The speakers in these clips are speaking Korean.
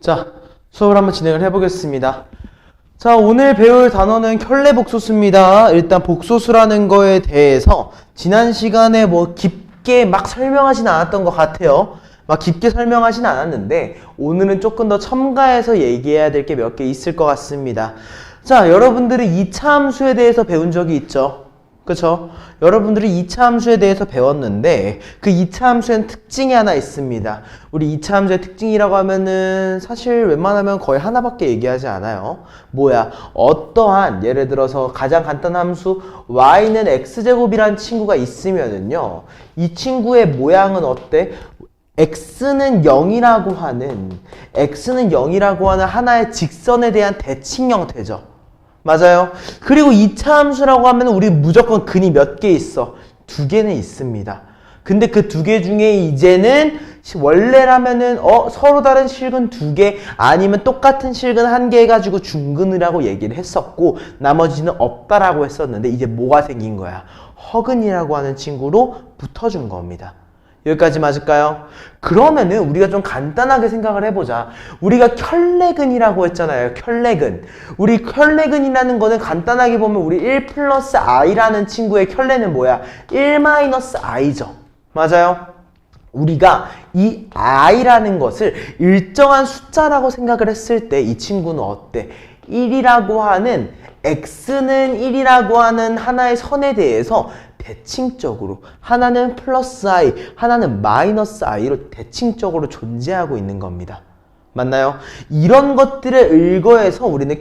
자, 수업을 한번 진행을 해보겠습니다. 자, 오늘 배울 단어는 켤레복소수입니다. 일단 복소수라는 거에 대해서 지난 시간에 뭐 깊게 막 설명하진 않았던 것 같아요. 막 깊게 설명하진 않았는데 오늘은 조금 더 첨가해서 얘기해야 될 게 몇 개 있을 것 같습니다. 자, 여러분들이 2차 함수에 대해서 배운 적이 있죠? 그쵸? 여러분들이 2차 함수에 대해서 배웠는데 그 2차 함수에는 특징이 하나 있습니다. 우리 2차 함수의 특징이라고 하면은 사실 웬만하면 거의 하나밖에 얘기하지 않아요. 뭐야? 어떠한 예를 들어서 가장 간단한 함수 y는 x제곱이라는 친구가 있으면은요. 이 친구의 모양은 어때? x는 0이라고 하는 하나의 직선에 대한 대칭 형태죠. 맞아요. 그리고 2차 함수라고 하면 우리 무조건 근이 몇 개 있어? 2개는 있습니다. 근데 그 2개 중에 이제는 원래라면은 서로 다른 실근 2개 아니면 똑같은 실근 1개 해가지고 중근이라고 얘기를 했었고 나머지는 없다라고 했었는데 이제 뭐가 생긴 거야? 허근이라고 하는 친구로 붙어준 겁니다. 여기까지 맞을까요? 그러면은 우리가 좀 간단하게 생각을 해보자. 우리가 켤레근이라고 했잖아요. 켤레근. 우리 켤레근이라는 거는 간단하게 보면 우리 1 플러스 i라는 친구의 켤레는 뭐야? 1 마이너스 i죠. 맞아요? 우리가 이 i라는 것을 일정한 숫자라고 생각을 했을 때 이 친구는 어때? 1이라고 하는 x는 1이라고 하는 하나의 선에 대해서 대칭적으로 하나는 플러스 i, 하나는 마이너스 i로 대칭적으로 존재하고 있는 겁니다. 맞나요? 이런 것들에 의거해서 우리는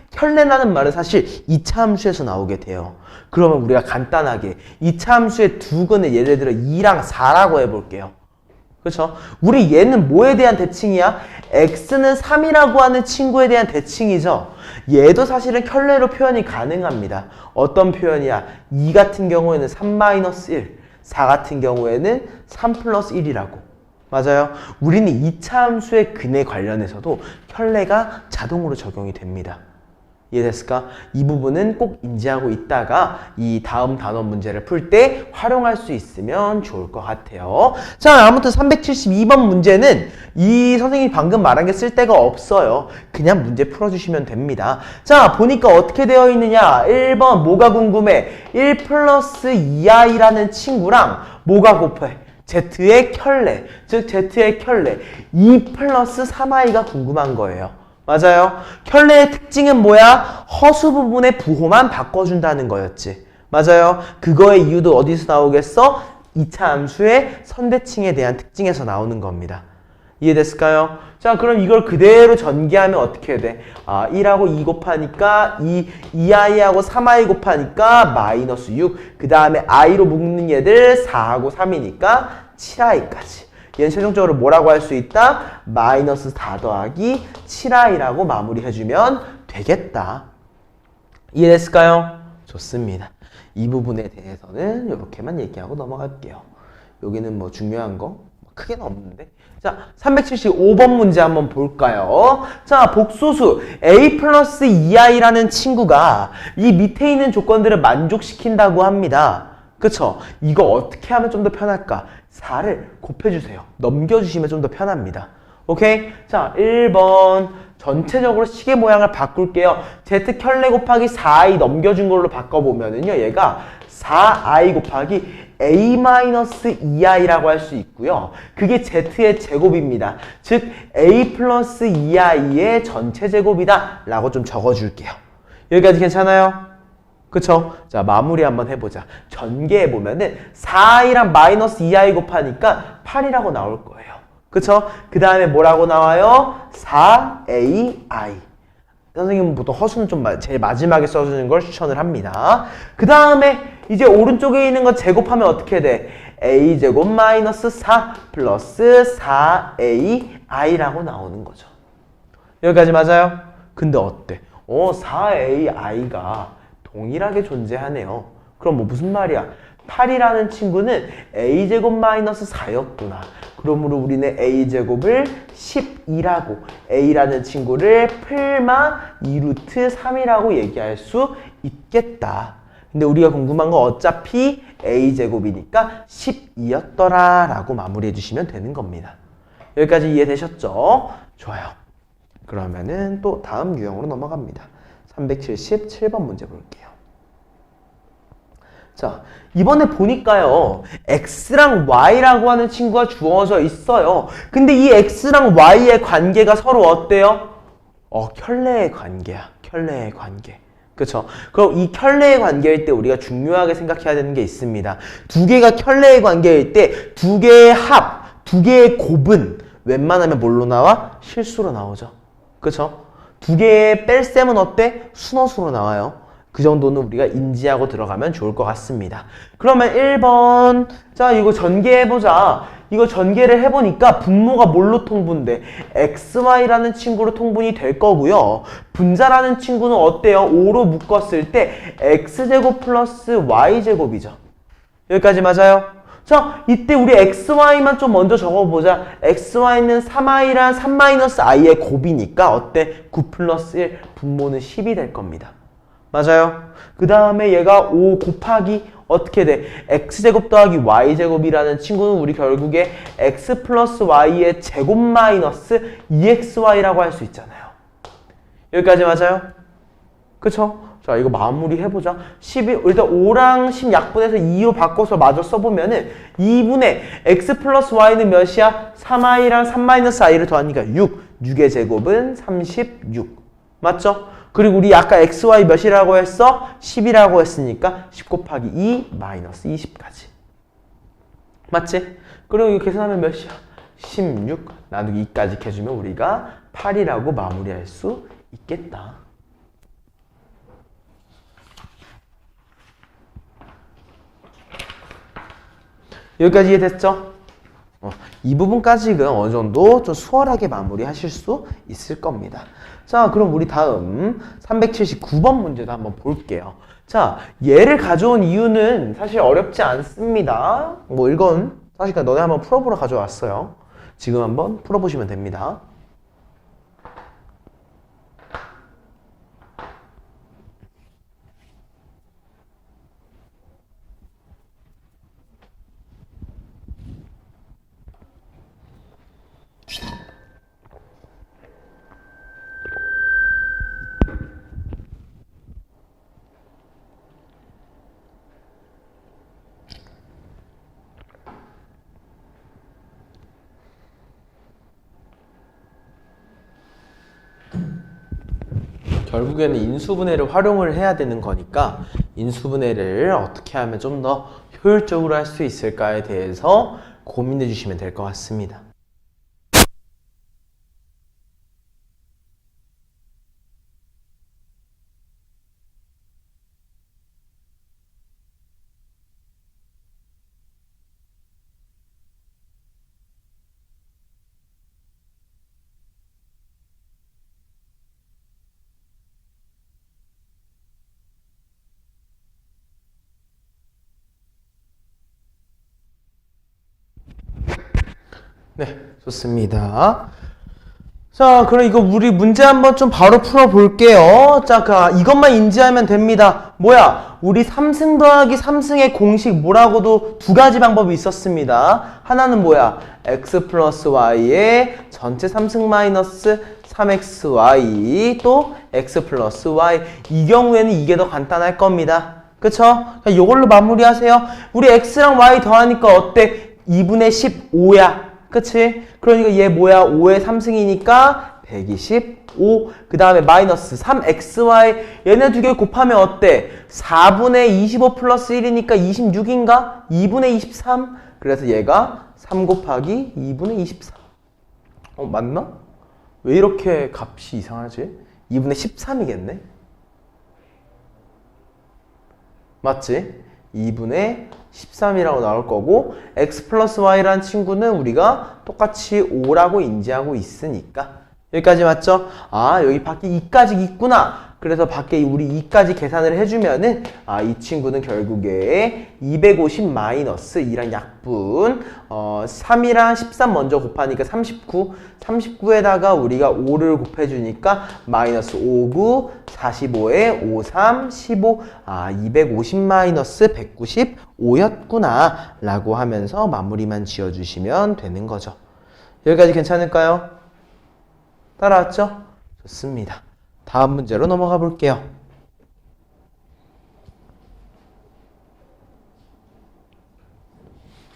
켤레라는 말은 사실 2차 함수에서 나오게 돼요. 그러면 우리가 간단하게 2차 함수의 두 근을 예를 들어 2랑 4라고 해볼게요. 그렇죠? 우리 얘는 뭐에 대한 대칭이야? x는 3이라고 하는 친구에 대한 대칭이죠. 얘도 사실은 켤레로 표현이 가능합니다. 어떤 표현이야? 2 같은 경우에는 3-1, 4 같은 경우에는 3 플러스 1이라고. 맞아요? 우리는 2차 함수의 근에 관련해서도 켤레가 자동으로 적용이 됩니다. 이해됐을까? 이 부분은 꼭 인지하고 있다가 이 다음 단원 문제를 풀 때 활용할 수 있으면 좋을 것 같아요. 자, 아무튼 372번 문제는 이 선생님이 방금 말한 게 쓸데가 없어요. 그냥 문제 풀어주시면 됩니다. 자, 보니까 어떻게 되어 있느냐? 1번 뭐가 궁금해? 1 플러스 2i라는 친구랑 뭐가 곱해? z의 켤레, 즉 z의 켤레 2 플러스 3i가 궁금한 거예요. 맞아요. 켤레의 특징은 뭐야? 허수 부분의 부호만 바꿔준다는 거였지. 맞아요. 그거의 이유도 어디서 나오겠어? 2차 함수의 선대칭에 대한 특징에서 나오는 겁니다. 이해됐을까요? 자, 그럼 이걸 그대로 전개하면 어떻게 돼? 1하고 2 곱하니까 2i하고 3i 곱하니까 마이너스 6. 그 다음에 i로 묶는 얘들 4하고 3이니까 7i까지. 얘는 최종적으로 뭐라고 할 수 있다? 마이너스 4 더하기 7i라고 마무리해주면 되겠다. 이해됐을까요? 좋습니다. 이 부분에 대해서는 이렇게만 얘기하고 넘어갈게요. 여기는 뭐 중요한 거 크게는 없는데. 자, 375번 문제 한번 볼까요? 자, 복소수 a 플러스 2i라는 친구가 이 밑에 있는 조건들을 만족시킨다고 합니다. 그쵸? 이거 어떻게 하면 좀 더 편할까? 4를 곱해주세요. 넘겨주시면 좀 더 편합니다. 오케이? 자, 1번 전체적으로 시계 모양을 바꿀게요. z 켤레 곱하기 4i 넘겨준 걸로 바꿔보면은요. 얘가 4i 곱하기 a-2i라고 할 수 있고요. 그게 z의 제곱입니다. 즉 a 플러스 2i의 전체 제곱이다 라고 좀 적어줄게요. 여기까지 괜찮아요? 그쵸? 자, 마무리 한번 해보자. 전개해보면은 4i랑 마이너스 2i 곱하니까 8이라고 나올 거예요. 그쵸? 그 다음에 뭐라고 나와요? 4ai. 선생님은 보통 허수는 좀 제일 마지막에 써주는 걸 추천을 합니다. 그 다음에 이제 오른쪽에 있는 거 제곱하면 어떻게 돼? a제곱 마이너스 4 플러스 4ai라고 나오는 거죠. 여기까지 맞아요? 근데 어때? 4ai가 동일하게 존재하네요. 그럼 뭐 무슨 말이야? 8이라는 친구는 a제곱 마이너스 4였구나. 그러므로 우리는 a제곱을 12라고 a라는 친구를 풀마 2루트 3이라고 얘기할 수 있겠다. 근데 우리가 궁금한 건 어차피 a제곱이니까 12였더라 라고 마무리해 주시면 되는 겁니다. 여기까지 이해되셨죠? 좋아요. 그러면은 또 다음 유형으로 넘어갑니다. 377번 문제 볼게요. 자, 이번에 보니까요, x랑 y라고 하는 친구가 주어져 있어요. 근데 이 x랑 y의 관계가 서로 어때요? 켤레의 관계야. 켤레의 관계. 그쵸? 그럼 이 켤레의 관계일 때 우리가 중요하게 생각해야 되는 게 있습니다. 두 개가 켤레의 관계일 때 두 개의 합, 두 개의 곱은 웬만하면 뭘로 나와? 실수로 나오죠. 그쵸? 두 개의 뺄셈은 어때? 순어수로 나와요. 그 정도는 우리가 인지하고 들어가면 좋을 것 같습니다. 그러면 1번. 자, 이거 전개해보자. 이거 전개를 해보니까 분모가 뭘로 통분돼? xy라는 친구로 통분이 될 거고요. 분자라는 친구는 어때요? 5로 묶었을 때 x제곱 플러스 y제곱이죠. 여기까지 맞아요? 자, 이때 우리 xy만 좀 먼저 적어보자. xy는 3i랑 3-i의 곱이니까 어때? 9 플러스 1 분모는 10이 될 겁니다. 맞아요? 그 다음에 얘가 5 곱하기 어떻게 돼? x제곱 더하기 y제곱이라는 친구는 우리 결국에 x 플러스 y의 제곱 마이너스 2xy라고 할 수 있잖아요. 여기까지 맞아요? 그쵸? 자, 이거 마무리 해보자. 12, 일단 5랑 10 약분해서 2로 바꿔서 마저 써보면은 2분의 x 플러스 y는 몇이야? 3i랑 3-i를 더하니까 6. 6의 제곱은 36. 맞죠? 그리고 우리 아까 xy 몇이라고 했어? 10이라고 했으니까 10 곱하기 2 마이너스 20까지. 맞지? 그리고 이거 계산하면 몇이야? 16 나누기 2까지 해주면 우리가 8이라고 마무리할 수 있겠다. 여기까지 이해됐죠? 이 부분까지는 어느 정도 좀 수월하게 마무리하실 수 있을 겁니다. 자, 그럼 우리 다음 379번 문제도 한번 볼게요. 자, 얘를 가져온 이유는 사실 어렵지 않습니다. 뭐 이건 사실 너네 한번 풀어보러 가져왔어요. 지금 한번 풀어보시면 됩니다. 결국에는 인수분해를 활용을 해야 되는 거니까 인수분해를 어떻게 하면 좀 더 효율적으로 할 수 있을까에 대해서 고민해 주시면 될 것 같습니다. 네, 좋습니다. 자, 그럼 이거 우리 문제 한번 좀 바로 풀어볼게요. 자, 이것만 인지하면 됩니다. 뭐야? 우리 3승 더하기 3승의 공식 뭐라고도 두 가지 방법이 있었습니다. 하나는 뭐야? x 플러스 y의 전체 3승 마이너스 3xy 또 x 플러스 y. 이 경우에는 이게 더 간단할 겁니다. 그쵸? 이걸로 마무리하세요. 우리 x랑 y 더하니까 어때? 2분의 15야. 그치? 그러니까 얘 뭐야? 5의 3승이니까 125. 그 다음에 마이너스 3xy. 얘네 두 개 곱하면 어때? 4분의 25 플러스 1이니까 26인가? 2분의 23. 그래서 얘가 3 곱하기 2분의 23. 맞나? 왜 이렇게 값이 이상하지? 2분의 13이겠네? 맞지? 2분의 13이라고 나올 거고 x 플러스 y라는 친구는 우리가 똑같이 5라고 인지하고 있으니까 여기까지 맞죠? 아, 여기 밖에 2까지 있구나. 그래서 밖에 우리 2까지 계산을 해주면은 이 친구는 결국에 250 마이너스 2랑 약분 3이랑 13 먼저 곱하니까 39. 39에다가 우리가 5를 곱해주니까 마이너스 59, 45에 53, 15. 250 마이너스 195였구나 라고 하면서 마무리만 지어주시면 되는 거죠. 여기까지 괜찮을까요? 따라왔죠? 좋습니다. 다음 문제로 넘어가 볼게요.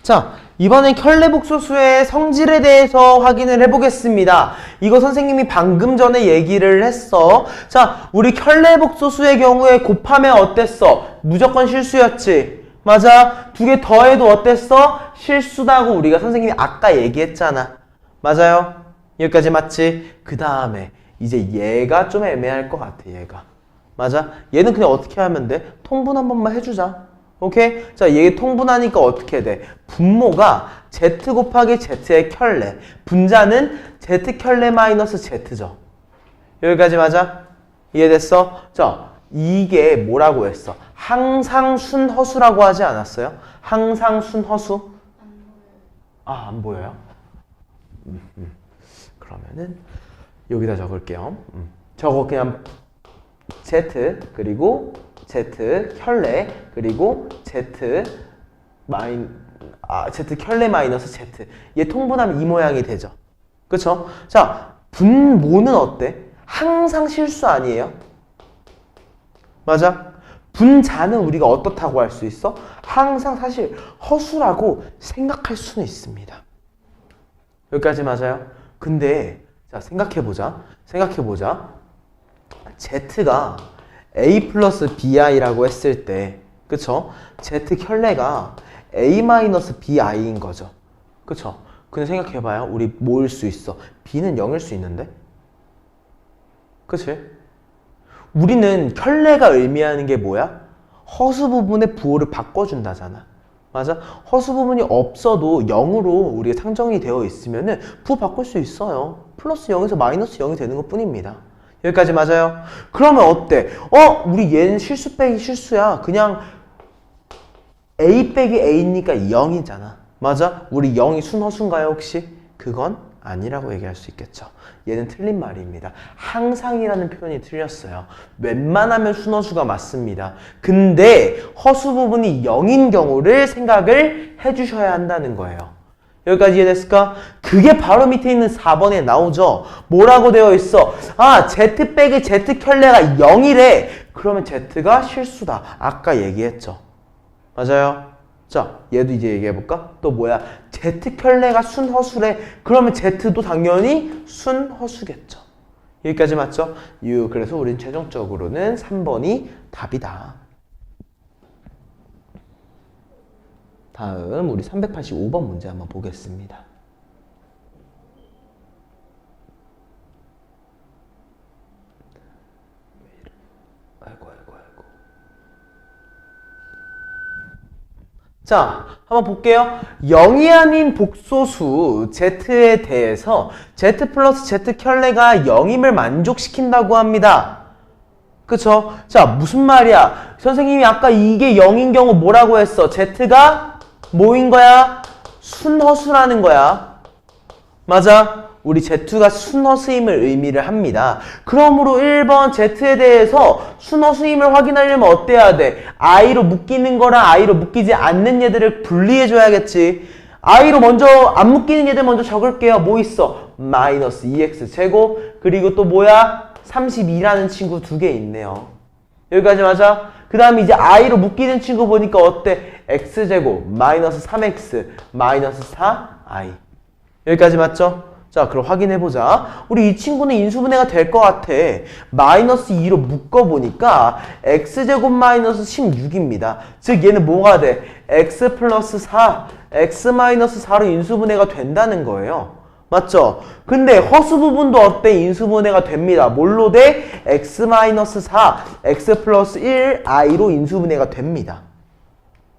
자, 이번엔 켤레복소수의 성질에 대해서 확인을 해보겠습니다. 이거 선생님이 방금 전에 얘기를 했어. 자, 우리 켤레복소수의 경우에 곱하면 어땠어? 무조건 실수였지. 맞아. 두 개 더해도 어땠어? 실수다고 우리가 선생님이 아까 얘기했잖아. 맞아요. 여기까지 맞지? 그 다음에 이제 얘가 좀 애매할 것 같아. 얘가. 맞아. 얘는 그냥 어떻게 하면 돼? 통분 한 번만 해주자. 오케이? 자, 얘 통분하니까 어떻게 돼? 분모가 z 곱하기 z의 켤레, 분자는 z 켤레 마이너스 z죠. 여기까지 맞아? 이해됐어? 자, 이게 뭐라고 했어? 항상 순허수라고 하지 않았어요? 항상 순허수? 아, 안 보여요? 그러면은 여기다 적을게요. 저거 그냥 z 그리고 z 켤레 그리고 z 켤레 마이너스 z. 얘 통분하면 이 모양이 되죠. 그쵸? 자, 분모는 어때? 항상 실수 아니에요? 맞아? 분자는 우리가 어떻다고 할 수 있어? 항상 사실 허수라고 생각할 수는 있습니다. 여기까지 맞아요? 근데 자, 생각해보자. z가 a 플러스 bi라고 했을 때, 그쵸? z 켤레가 a 마이너스 bi인 거죠. 그쵸? 근데 생각해봐요. 우리 뭐일 수 있어? b는 0일 수 있는데? 그치? 우리는 켤레가 의미하는 게 뭐야? 허수 부분의 부호를 바꿔준다잖아. 맞아? 허수 부분이 없어도 0으로 우리가 상정이 되어 있으면은 부호 바꿀 수 있어요. 플러스 0에서 마이너스 0이 되는 것 뿐입니다. 여기까지 맞아요? 그러면 어때? 우리 얘는 실수 빼기 실수야. 그냥 a 빼기 a니까 0이잖아. 맞아? 우리 0이 순허수인가요 혹시? 그건 아니라고 얘기할 수 있겠죠. 얘는 틀린 말입니다. 항상이라는 표현이 틀렸어요. 웬만하면 순허수가 맞습니다. 근데 허수 부분이 0인 경우를 생각을 해주셔야 한다는 거예요. 여기까지 이해됐을까? 그게 바로 밑에 있는 4번에 나오죠. 뭐라고 되어 있어? 아, z 빼기 z 켤레가 0이래. 그러면 z가 실수다. 아까 얘기했죠. 맞아요? 자, 얘도 이제 얘기해볼까? 또 뭐야? z 켤레가 순허수래. 그러면 z도 당연히 순허수겠죠. 여기까지 맞죠? 그래서 우린 최종적으로는 3번이 답이다. 다음 우리 385번 문제 한번 보겠습니다. 아이고. 자, 한번 볼게요. 0이 아닌 복소수 z에 대해서 z 플러스 z 켤레가 0임을 만족시킨다고 합니다. 그쵸? 자, 무슨 말이야? 선생님이 아까 이게 0인 경우 뭐라고 했어? z가 뭐인 거야? 순허수라는 거야. 맞아? 우리 z가 순허수임을 의미를 합니다. 그러므로 1번 z에 대해서 순허수임을 확인하려면 어때야 돼? i로 묶이는 거랑 i로 묶이지 않는 얘들을 분리해줘야겠지. i로 먼저 안 묶이는 얘들 먼저 적을게요. 뭐 있어? 마이너스 2x 제곱 그리고 또 뭐야? 32라는 친구 두 개 있네요. 여기까지 맞아? 그 다음에 이제 i로 묶이는 친구 보니까 어때? x제곱 마이너스 3x 마이너스 4i. 여기까지 맞죠? 자, 그럼 확인해보자. 우리 이 친구는 인수분해가 될 것 같아. 마이너스 2로 묶어보니까 x제곱 마이너스 16입니다. 즉 얘는 뭐가 돼? x 플러스 4, x 마이너스 4로 인수분해가 된다는 거예요. 맞죠? 근데 허수 부분도 어때? 인수분해가 됩니다. 뭘로 돼? x 마이너스 4, x 플러스 1, i로 인수분해가 됩니다.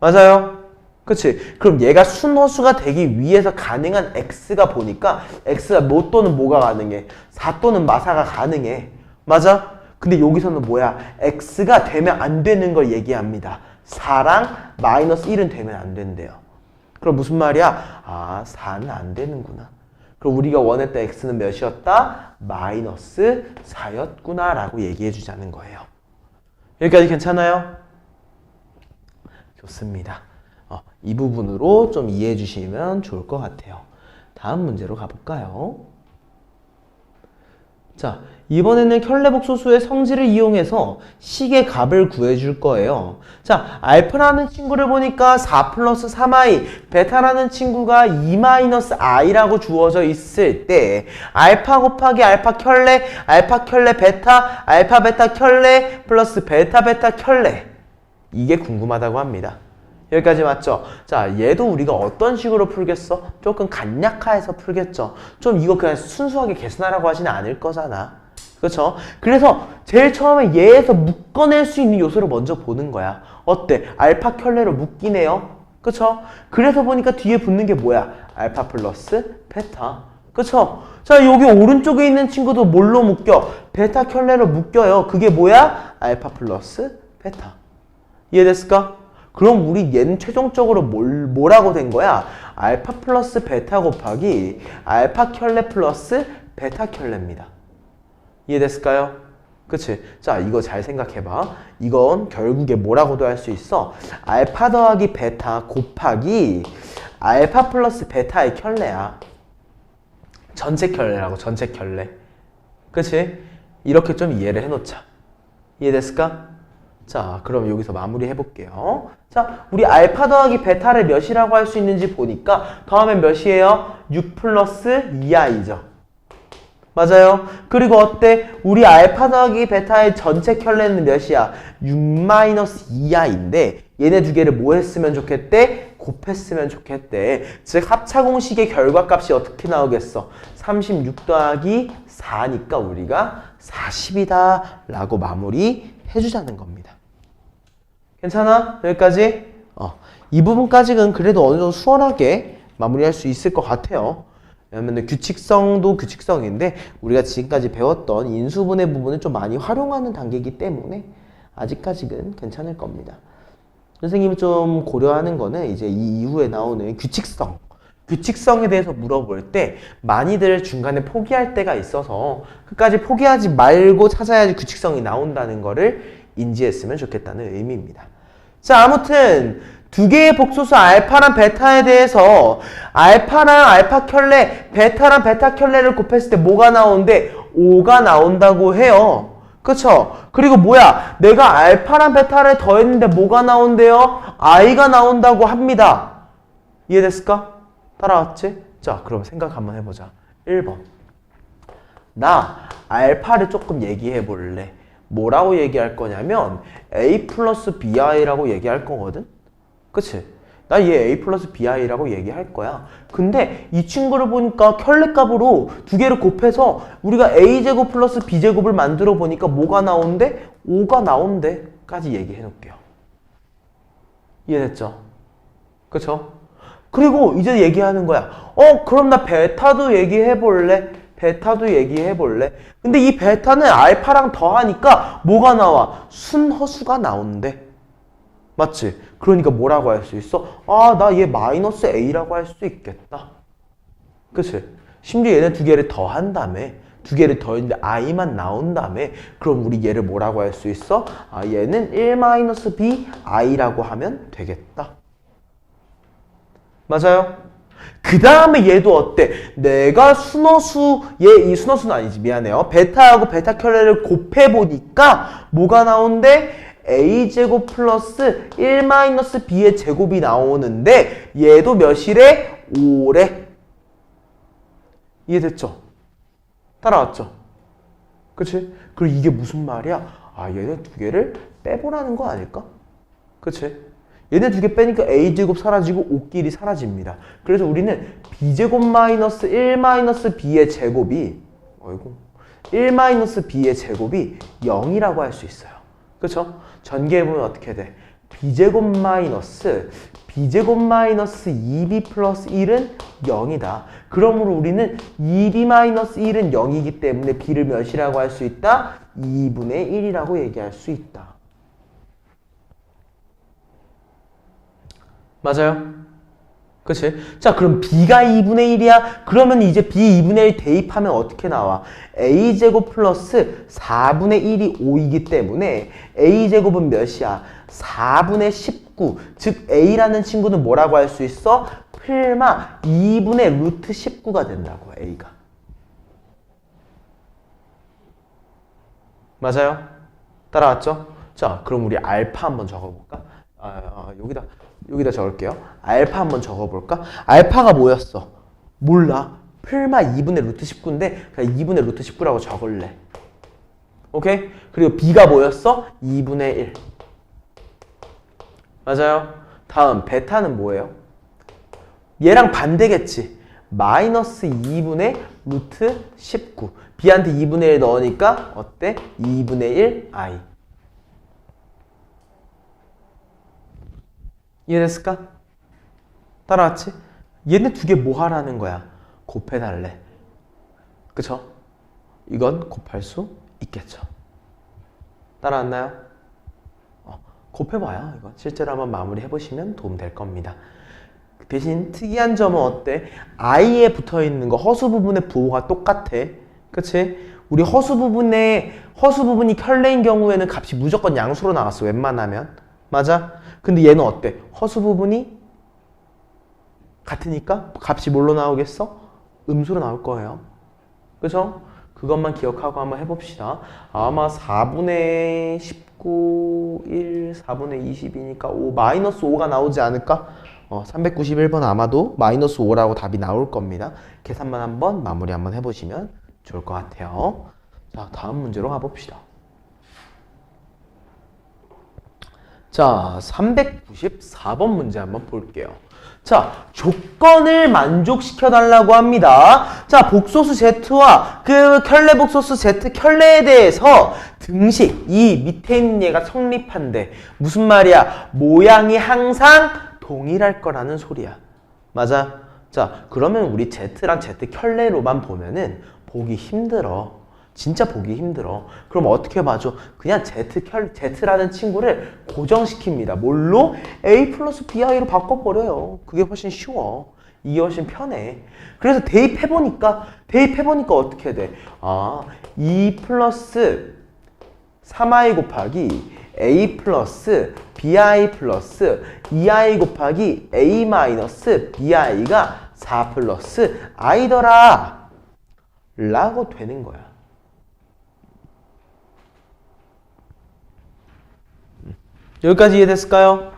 맞아요? 그치? 그럼 얘가 순허수가 되기 위해서 가능한 x가 보니까 x가 뭐 또는 뭐가 가능해? 4 또는 마사가 가능해. 맞아? 근데 여기서는 뭐야? x가 되면 안 되는 걸 얘기합니다. 4랑 마이너스 1은 되면 안 된대요. 그럼 무슨 말이야? 아, 4는 안 되는구나. 그럼 우리가 원했던 x는 몇이었다? 마이너스 4였구나 라고 얘기해 주자는 거예요. 여기까지 괜찮아요? 좋습니다. 이 부분으로 좀 이해해 주시면 좋을 것 같아요. 다음 문제로 가볼까요? 자, 이번에는 켤레복소수의 성질을 이용해서 식의 값을 구해줄 거예요. 자, 알파라는 친구를 보니까 4 플러스 3i, 베타라는 친구가 2 마이너스 i라고 주어져 있을 때 알파 곱하기 알파 켤레 베타, 알파 베타 켤레 플러스 베타 베타 켤레, 이게 궁금하다고 합니다. 여기까지 맞죠? 자, 얘도 우리가 어떤 식으로 풀겠어? 조금 간략화해서 풀겠죠. 좀 이거 그냥 순수하게 계산하라고 하지는 않을 거잖아. 그렇죠? 그래서 제일 처음에 얘에서 묶어낼 수 있는 요소를 먼저 보는 거야. 어때? 알파 켤레로 묶이네요. 그렇죠? 그래서 보니까 뒤에 붙는 게 뭐야? 알파 플러스 베타. 그렇죠? 자, 여기 오른쪽에 있는 친구도 뭘로 묶여? 베타 켤레로 묶여요. 그게 뭐야? 알파 플러스 베타. 이해됐을까? 그럼 우리 얘는 최종적으로 뭐라고 된 거야? 알파 플러스 베타 곱하기 알파 켤레 플러스 베타 켤레입니다. 이해됐을까요? 그치? 자, 이거 잘 생각해봐. 이건 결국에 뭐라고도 할 수 있어? 알파 더하기 베타 곱하기 알파 플러스 베타의 켤레야. 전체 켤레라고, 전체 켤레. 그치? 이렇게 좀 이해를 해놓자. 이해됐을까? 자, 그럼 여기서 마무리 해볼게요. 자, 우리 알파 더하기 베타를 몇이라고 할 수 있는지 보니까 더하면 몇이에요? 6 플러스 2i죠. 맞아요. 그리고 어때? 우리 알파 더하기 베타의 전체 켤레는 몇이야? 6 마이너스 2i인데 얘네 두 개를 뭐 했으면 좋겠대? 곱했으면 좋겠대. 즉 합차공식의 결과값이 어떻게 나오겠어? 36 더하기 4니까 우리가 40이다 라고 마무리 해주자는 겁니다. 괜찮아? 여기까지? 이 부분까지는 그래도 어느 정도 수월하게 마무리할 수 있을 것 같아요. 왜냐면 규칙성도 규칙성인데 우리가 지금까지 배웠던 인수분해 부분을 좀 많이 활용하는 단계이기 때문에 아직까지는 괜찮을 겁니다. 선생님이 좀 고려하는 거는 이제 이 이후에 나오는 규칙성. 규칙성에 대해서 물어볼 때 많이들 중간에 포기할 때가 있어서 끝까지 포기하지 말고 찾아야지 규칙성이 나온다는 거를 인지했으면 좋겠다는 의미입니다. 자, 아무튼 두 개의 복소수 알파랑 베타에 대해서 알파랑 알파 켤레, 베타랑 베타 켤레를 곱했을 때 뭐가 나오는데 5가 나온다고 해요. 그쵸? 그리고 뭐야? 내가 알파랑 베타를 더했는데 뭐가 나온대요? i가 나온다고 합니다. 이해됐을까? 따라왔지? 자, 그럼 생각 한번 해보자. 1번. 나 알파를 조금 얘기해 볼래. 뭐라고 얘기할 거냐면 a 플러스 bi라고 얘기할 거거든? 그치? 나 얘 a 플러스 bi라고 얘기할 거야. 근데 이 친구를 보니까 켤레 값으로 두 개를 곱해서 우리가 a제곱 플러스 b제곱을 만들어 보니까 뭐가 나온대? 5가 나온대 까지 얘기해 놓을게요. 이해됐죠? 그쵸? 그리고 이제 얘기하는 거야. 그럼 나 베타도 얘기해 볼래? 베타도 얘기해 볼래? 근데 이 베타는 알파랑 더하니까 뭐가 나와? 순허수가 나온대. 맞지? 그러니까 뭐라고 할 수 있어? 나 얘 마이너스 a라고 할 수 있겠다. 그치? 심지어 얘네 두 개를 더한 다음에 두 개를 더했는데 i만 나온 다음에 그럼 우리 얘를 뭐라고 할 수 있어? 얘는 1-b i라고 하면 되겠다. 맞아요? 그 다음에 얘도 어때? 내가 이 순허수는 아니지. 미안해요. 베타하고 베타 켤레를 곱해보니까 뭐가 나온대? a제곱 플러스 1-b의 제곱이 나오는데 얘도 몇이래? 5래. 이해됐죠? 따라왔죠? 그치? 그리고 이게 무슨 말이야? 얘네 두 개를 빼보라는 거 아닐까? 그치? 얘네 두 개 빼니까 a제곱 사라지고 5끼리 사라집니다. 그래서 우리는 b제곱 마이너스 1-b의 제곱이 1-b의 제곱이 0이라고 할 수 있어요. 그쵸? 전개해보면 어떻게 돼? b제곱 마이너스 2b 플러스 1은 0이다. 그러므로 우리는 2b 마이너스 1은 0이기 때문에 b를 몇이라고 할 수 있다? 2분의 1이라고 얘기할 수 있다. 맞아요? 그치? 자, 그럼 b가 2분의 1이야? 그러면 이제 b 2분의 1 대입하면 어떻게 나와? a제곱 플러스 4분의 1이 5이기 때문에 a제곱은 몇이야? 4분의 19. 즉 a라는 친구는 뭐라고 할 수 있어? 필마 2분의 루트 19가 된다고, a가. 맞아요? 따라왔죠? 자, 그럼 우리 알파 한번 적어볼까? 여기다 적을게요. 알파 한번 적어볼까? 알파가 뭐였어? 몰라. 풀마 2분의 루트 19인데 그냥 2분의 루트 19라고 적을래. 오케이? 그리고 B가 뭐였어? 2분의 1. 맞아요? 다음 베타는 뭐예요? 얘랑 반대겠지. 마이너스 2분의 루트 19. B한테 2분의 1 넣으니까 어때? 2분의 1 I. 이해됐을까? 따라왔지? 얘네 두 개 뭐 하라는 거야? 곱해달래. 그쵸? 이건 곱할 수 있겠죠. 따라왔나요? 곱해봐요. 이거 실제로 한번 마무리해보시면 도움될 겁니다. 대신 특이한 점은 어때? I에 붙어있는 거 허수 부분의 부호가 똑같아. 그치? 우리 허수 부분이 켤레인 경우에는 값이 무조건 양수로 나왔어. 웬만하면. 맞아? 근데 얘는 어때? 허수 부분이 같으니까 값이 뭘로 나오겠어? 음수로 나올 거예요. 그죠? 그것만 기억하고 한번 해봅시다. 아마 4분의 19, 1, 4분의 20이니까 5, 마이너스 5가 나오지 않을까? 391번 아마도 마이너스 5라고 답이 나올 겁니다. 계산만 한번 마무리 한번 해보시면 좋을 것 같아요. 자, 다음 문제로 가봅시다. 자, 394번 문제 한번 볼게요. 자, 조건을 만족시켜 달라고 합니다. 자, 복소수 Z와 그 켤레 복소수 Z 켤레에 대해서 등식, 이 밑에 있는 얘가 성립한대. 무슨 말이야? 모양이 항상 동일할 거라는 소리야. 맞아? 자, 그러면 우리 Z랑 Z 켤레로만 보면은 보기 힘들어. 진짜 보기 힘들어. 그럼 어떻게 봐줘? 그냥 Z라는 친구를 고정시킵니다. 뭘로? A 플러스 BI로 바꿔버려요. 그게 훨씬 쉬워. 이게 훨씬 편해. 그래서 대입해보니까 어떻게 돼? 2 플러스 3i 곱하기 A 플러스 BI 플러스 2i 곱하기 A 마이너스 BI가 4 플러스 i더라. 라고 되는 거야. 여기까지 이해됐을까요?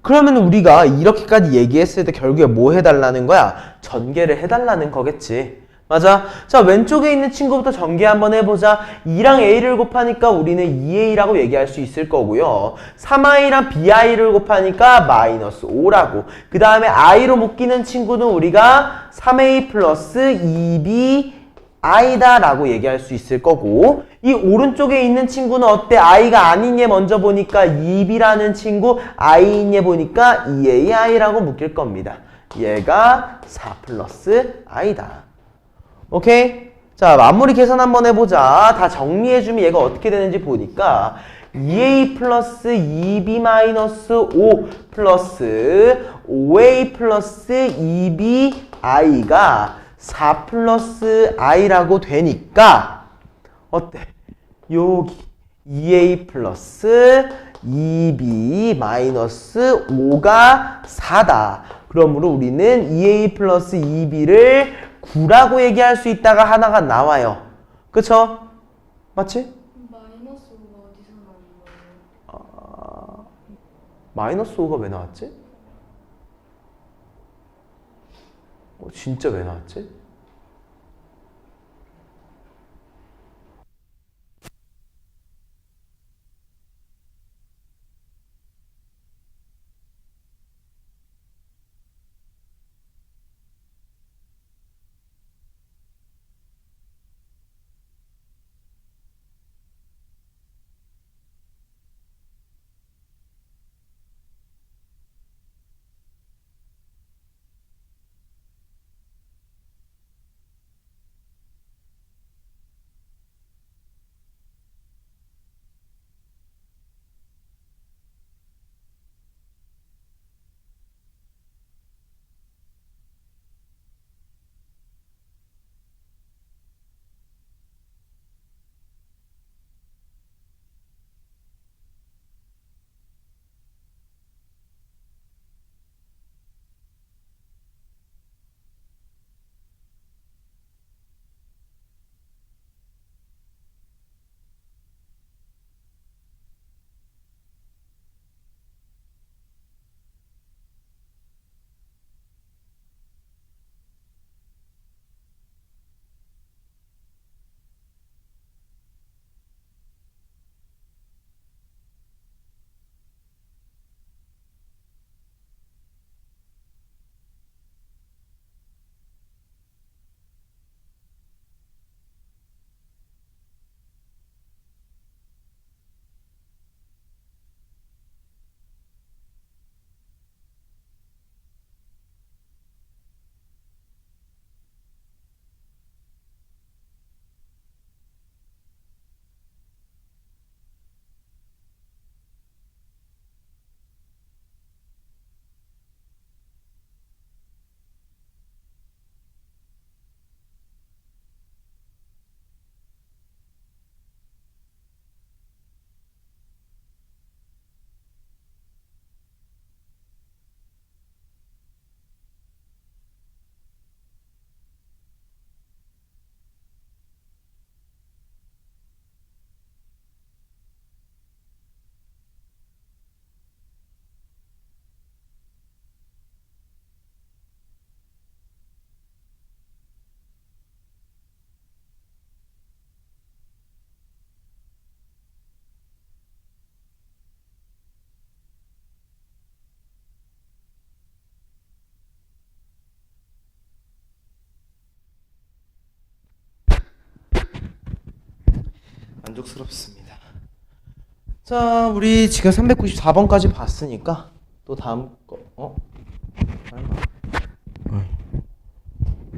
그러면 우리가 이렇게까지 얘기했을 때 결국에 뭐 해달라는 거야? 전개를 해달라는 거겠지. 맞아? 자, 왼쪽에 있는 친구부터 전개 한번 해보자. 2랑 A를 곱하니까 우리는 2A라고 얘기할 수 있을 거고요. 3i랑 BI를 곱하니까 마이너스 5라고. 그 다음에 I로 묶이는 친구는 우리가 3A 플러스 2B I다 라고 얘기할 수 있을 거고, 이 오른쪽에 있는 친구는 어때? I가 아닌 얘 먼저 보니까 2B라는 친구, I인 얘 보니까 2AI라고 묶일 겁니다. 얘가 4 플러스 I다. 오케이? 자, 마무리 계산 한번 해보자. 다 정리해주면 얘가 어떻게 되는지 보니까 2A 플러스 2B 마이너스 5 플러스 5A 플러스 2B I가 4 플러스 i라고 되니까 어때? 여기 2a 플러스 2b 마이너스 5가 4다. 그러므로 우리는 2a 플러스 2b를 9라고 얘기할 수 있다가 하나가 나와요. 그쵸? 맞지? 마이너스 5가 어디서 나온 거예요? 마이너스 5가 왜 나왔지? 진짜 왜 나왔지? 만족스럽습니다. 자, 우리 지금 394번까지 봤으니까 또 다음 거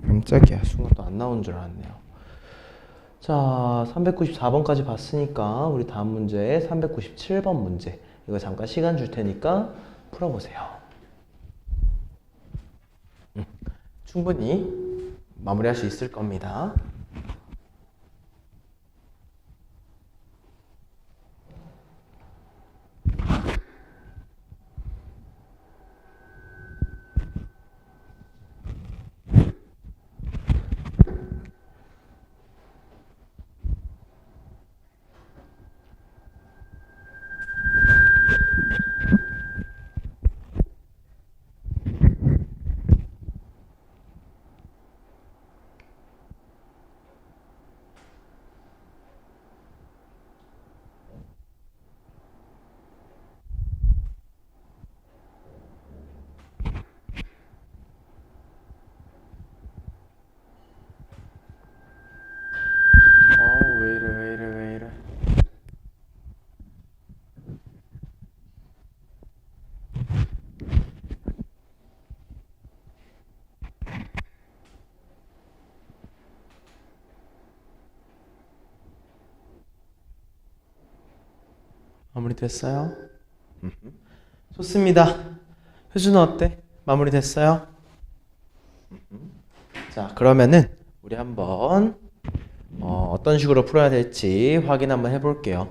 깜짝이야. 순간 또 안 나온 줄 알았네요. 자, 394번까지 봤으니까 우리 다음 문제 397번 문제. 이거 잠깐 시간 줄 테니까 풀어보세요. 충분히 마무리할 수 있을 겁니다. 왜 이래. 마무리됐어요? 좋습니다. 효준은 어때? 마무리됐어요? 자, 그러면은 우리 한번 어떤 식으로 풀어야 될지 확인 한번 해볼게요.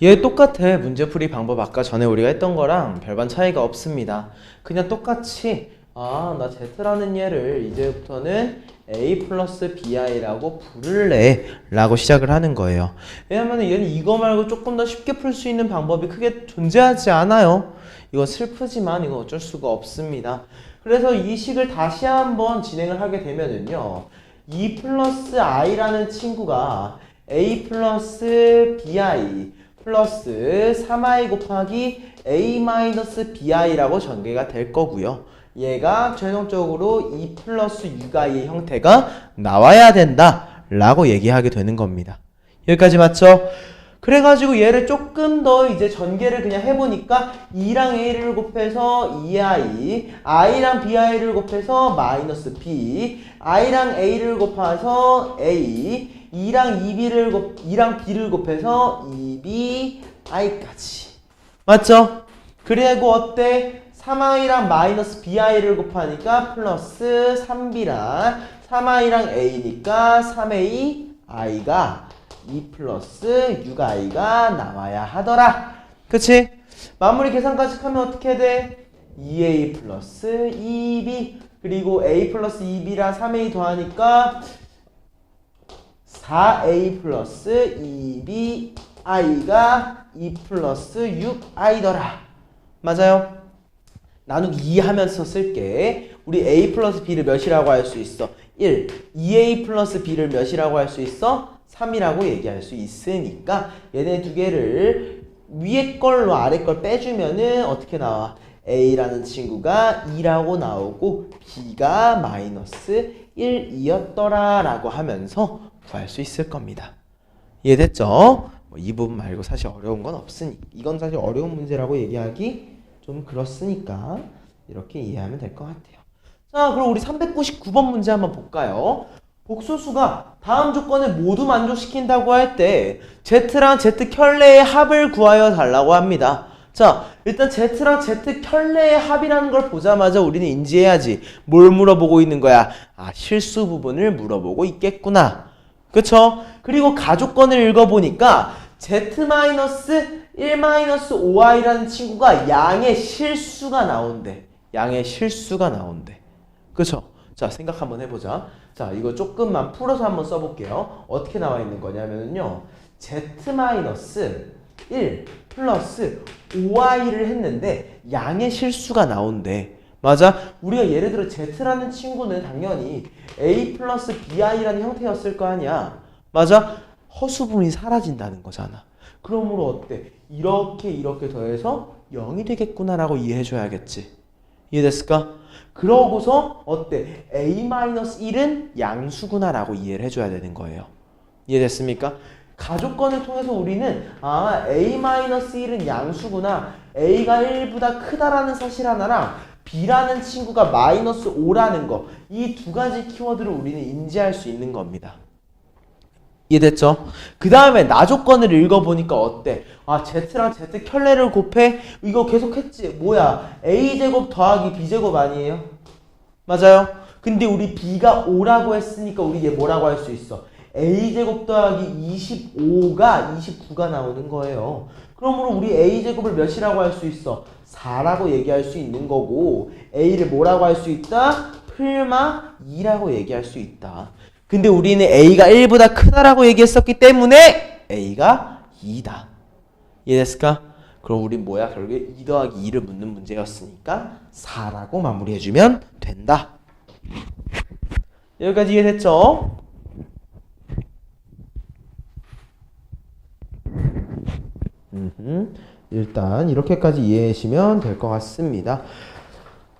얘 똑같아. 문제풀이 방법 아까 전에 우리가 했던 거랑 별반 차이가 없습니다. 그냥 똑같이 나 Z라는 얘를 이제부터는 A 플러스 BI라고 부를래 라고 시작을 하는 거예요. 왜냐면 얘는 이거 말고 조금 더 쉽게 풀 수 있는 방법이 크게 존재하지 않아요. 이거 슬프지만 이거 어쩔 수가 없습니다. 그래서 이 식을 다시 한번 진행을 하게 되면은요, 2 플러스 i라는 친구가 a 플러스 bi 플러스 3i 곱하기 a 마이너스 bi라고 전개가 될 거고요. 얘가 최종적으로 2 플러스 6i의 형태가 나와야 된다 라고 얘기하게 되는 겁니다. 여기까지 맞죠? 그래가지고 얘를 조금 더 이제 전개를 그냥 해보니까 2랑 a를 곱해서 2i, i랑 bi를 곱해서 마이너스 b, i랑 a를 곱해서 a, 2랑 b를 곱해서 2b, i까지. 맞죠? 그리고 어때? 3i랑 마이너스 bi를 곱하니까 플러스 3b랑 3i랑 a니까 3a, i가 2 플러스 6i가 나와야 하더라. 그치? 마무리 계산까지 하면 어떻게 돼? 2a 플러스 2b 그리고 a 플러스 2b랑 3a 더하니까 4a 플러스 2bi가 2 플러스 6i더라. 맞아요? 나누기 2 하면서 쓸게. 우리 a 플러스 b를 몇이라고 할 수 있어? 1. 2a 플러스 b를 몇이라고 할 수 있어? 3이라고 얘기할 수 있으니까 얘네 두 개를 위에 걸로 아래 걸 빼주면은 어떻게 나와? a라는 친구가 2라고 나오고 b가 마이너스 1이었더라 라고 하면서 구할 수 있을 겁니다. 이해됐죠? 이 부분 말고 사실 어려운 건 없으니 이건 사실 어려운 문제라고 얘기하기 좀 그렇으니까 이렇게 이해하면 될 것 같아요. 자, 그럼 우리 399번 문제 한번 볼까요? 복소수가 다음 조건을 모두 만족시킨다고 할 때 Z랑 Z 켤레의 합을 구하여 달라고 합니다. 자, 일단 Z랑 Z 켤레의 합이라는 걸 보자마자 우리는 인지해야지. 뭘 물어보고 있는 거야? 실수 부분을 물어보고 있겠구나. 그쵸? 그리고 가조건을 읽어보니까 Z-1-5i라는 친구가 양의 실수가 나온대. 양의 실수가 나온대. 그쵸? 자, 생각 한번 해보자. 자, 이거 조금만 풀어서 한번 써볼게요. 어떻게 나와 있는 거냐면요. Z-1 플러스 5i를 했는데 양의 실수가 나온대. 맞아? 우리가 예를 들어 Z라는 친구는 당연히 A 플러스 BI라는 형태였을 거 아니야. 맞아? 허수분이 사라진다는 거잖아. 그러므로 어때? 이렇게 더해서 0이 되겠구나라고 이해해줘야겠지. 이해됐을까? 그러고서 어때? A-1은 양수구나라고 이해를 해줘야 되는 거예요. 이해됐습니까? 가족권을 통해서 우리는 A-1은 양수구나. A가 1보다 크다라는 사실 하나랑 B라는 친구가 -5라는 거. 이 두 가지 키워드를 우리는 인지할 수 있는 겁니다. 이해됐죠? 그 다음에 나조건을 읽어보니까 어때? Z랑 Z 켤레를 곱해? 이거 계속 했지? 뭐야? A제곱 더하기 B제곱 아니에요? 맞아요? 근데 우리 B가 5라고 했으니까 우리 얘 뭐라고 할 수 있어? A제곱 더하기 25가 29가 나오는 거예요. 그러므로 우리 A제곱을 몇이라고 할 수 있어? 4라고 얘기할 수 있는 거고 A를 뭐라고 할 수 있다? 풀마 2라고 얘기할 수 있다. 근데 우리는 A가 1보다 크다라고 얘기했었기 때문에 A가 2다. 이해됐을까? 그럼 우린 뭐야? 결국에 2 더하기 2를 묻는 문제였으니까 4라고 마무리해주면 된다. 여기까지 이해됐죠? 일단 이렇게까지 이해하시면 될 것 같습니다.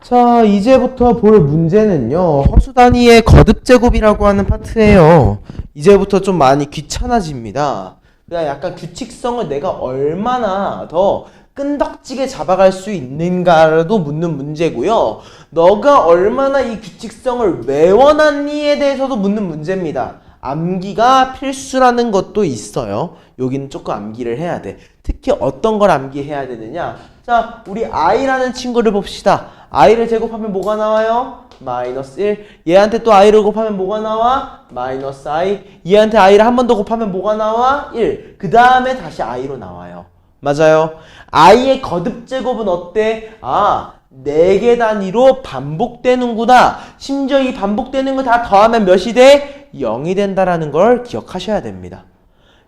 자, 이제부터 볼 문제는요, 허수 단위의 거듭 제곱이라고 하는 파트예요. 이제부터 좀 많이 귀찮아집니다. 그냥 약간 규칙성을 내가 얼마나 더 끈덕지게 잡아갈 수 있는가도 묻는 문제고요. 너가 얼마나 이 규칙성을 외워놨니에 대해서도 묻는 문제입니다. 암기가 필수라는 것도 있어요. 여기는 조금 암기를 해야 돼. 특히 어떤 걸 암기해야 되느냐? 자, 우리 i라는 친구를 봅시다. i를 제곱하면 뭐가 나와요? -1. 얘한테 또 i를 곱하면 뭐가 나와? -i. 얘한테 i를 한 번 더 곱하면 뭐가 나와? 1. 그 다음에 다시 i로 나와요. 맞아요. i의 거듭 제곱은 어때? 4개 단위로 반복되는구나. 심지어 이 반복되는 거 다 더하면 몇이 돼? 0이 된다라는 걸 기억하셔야 됩니다.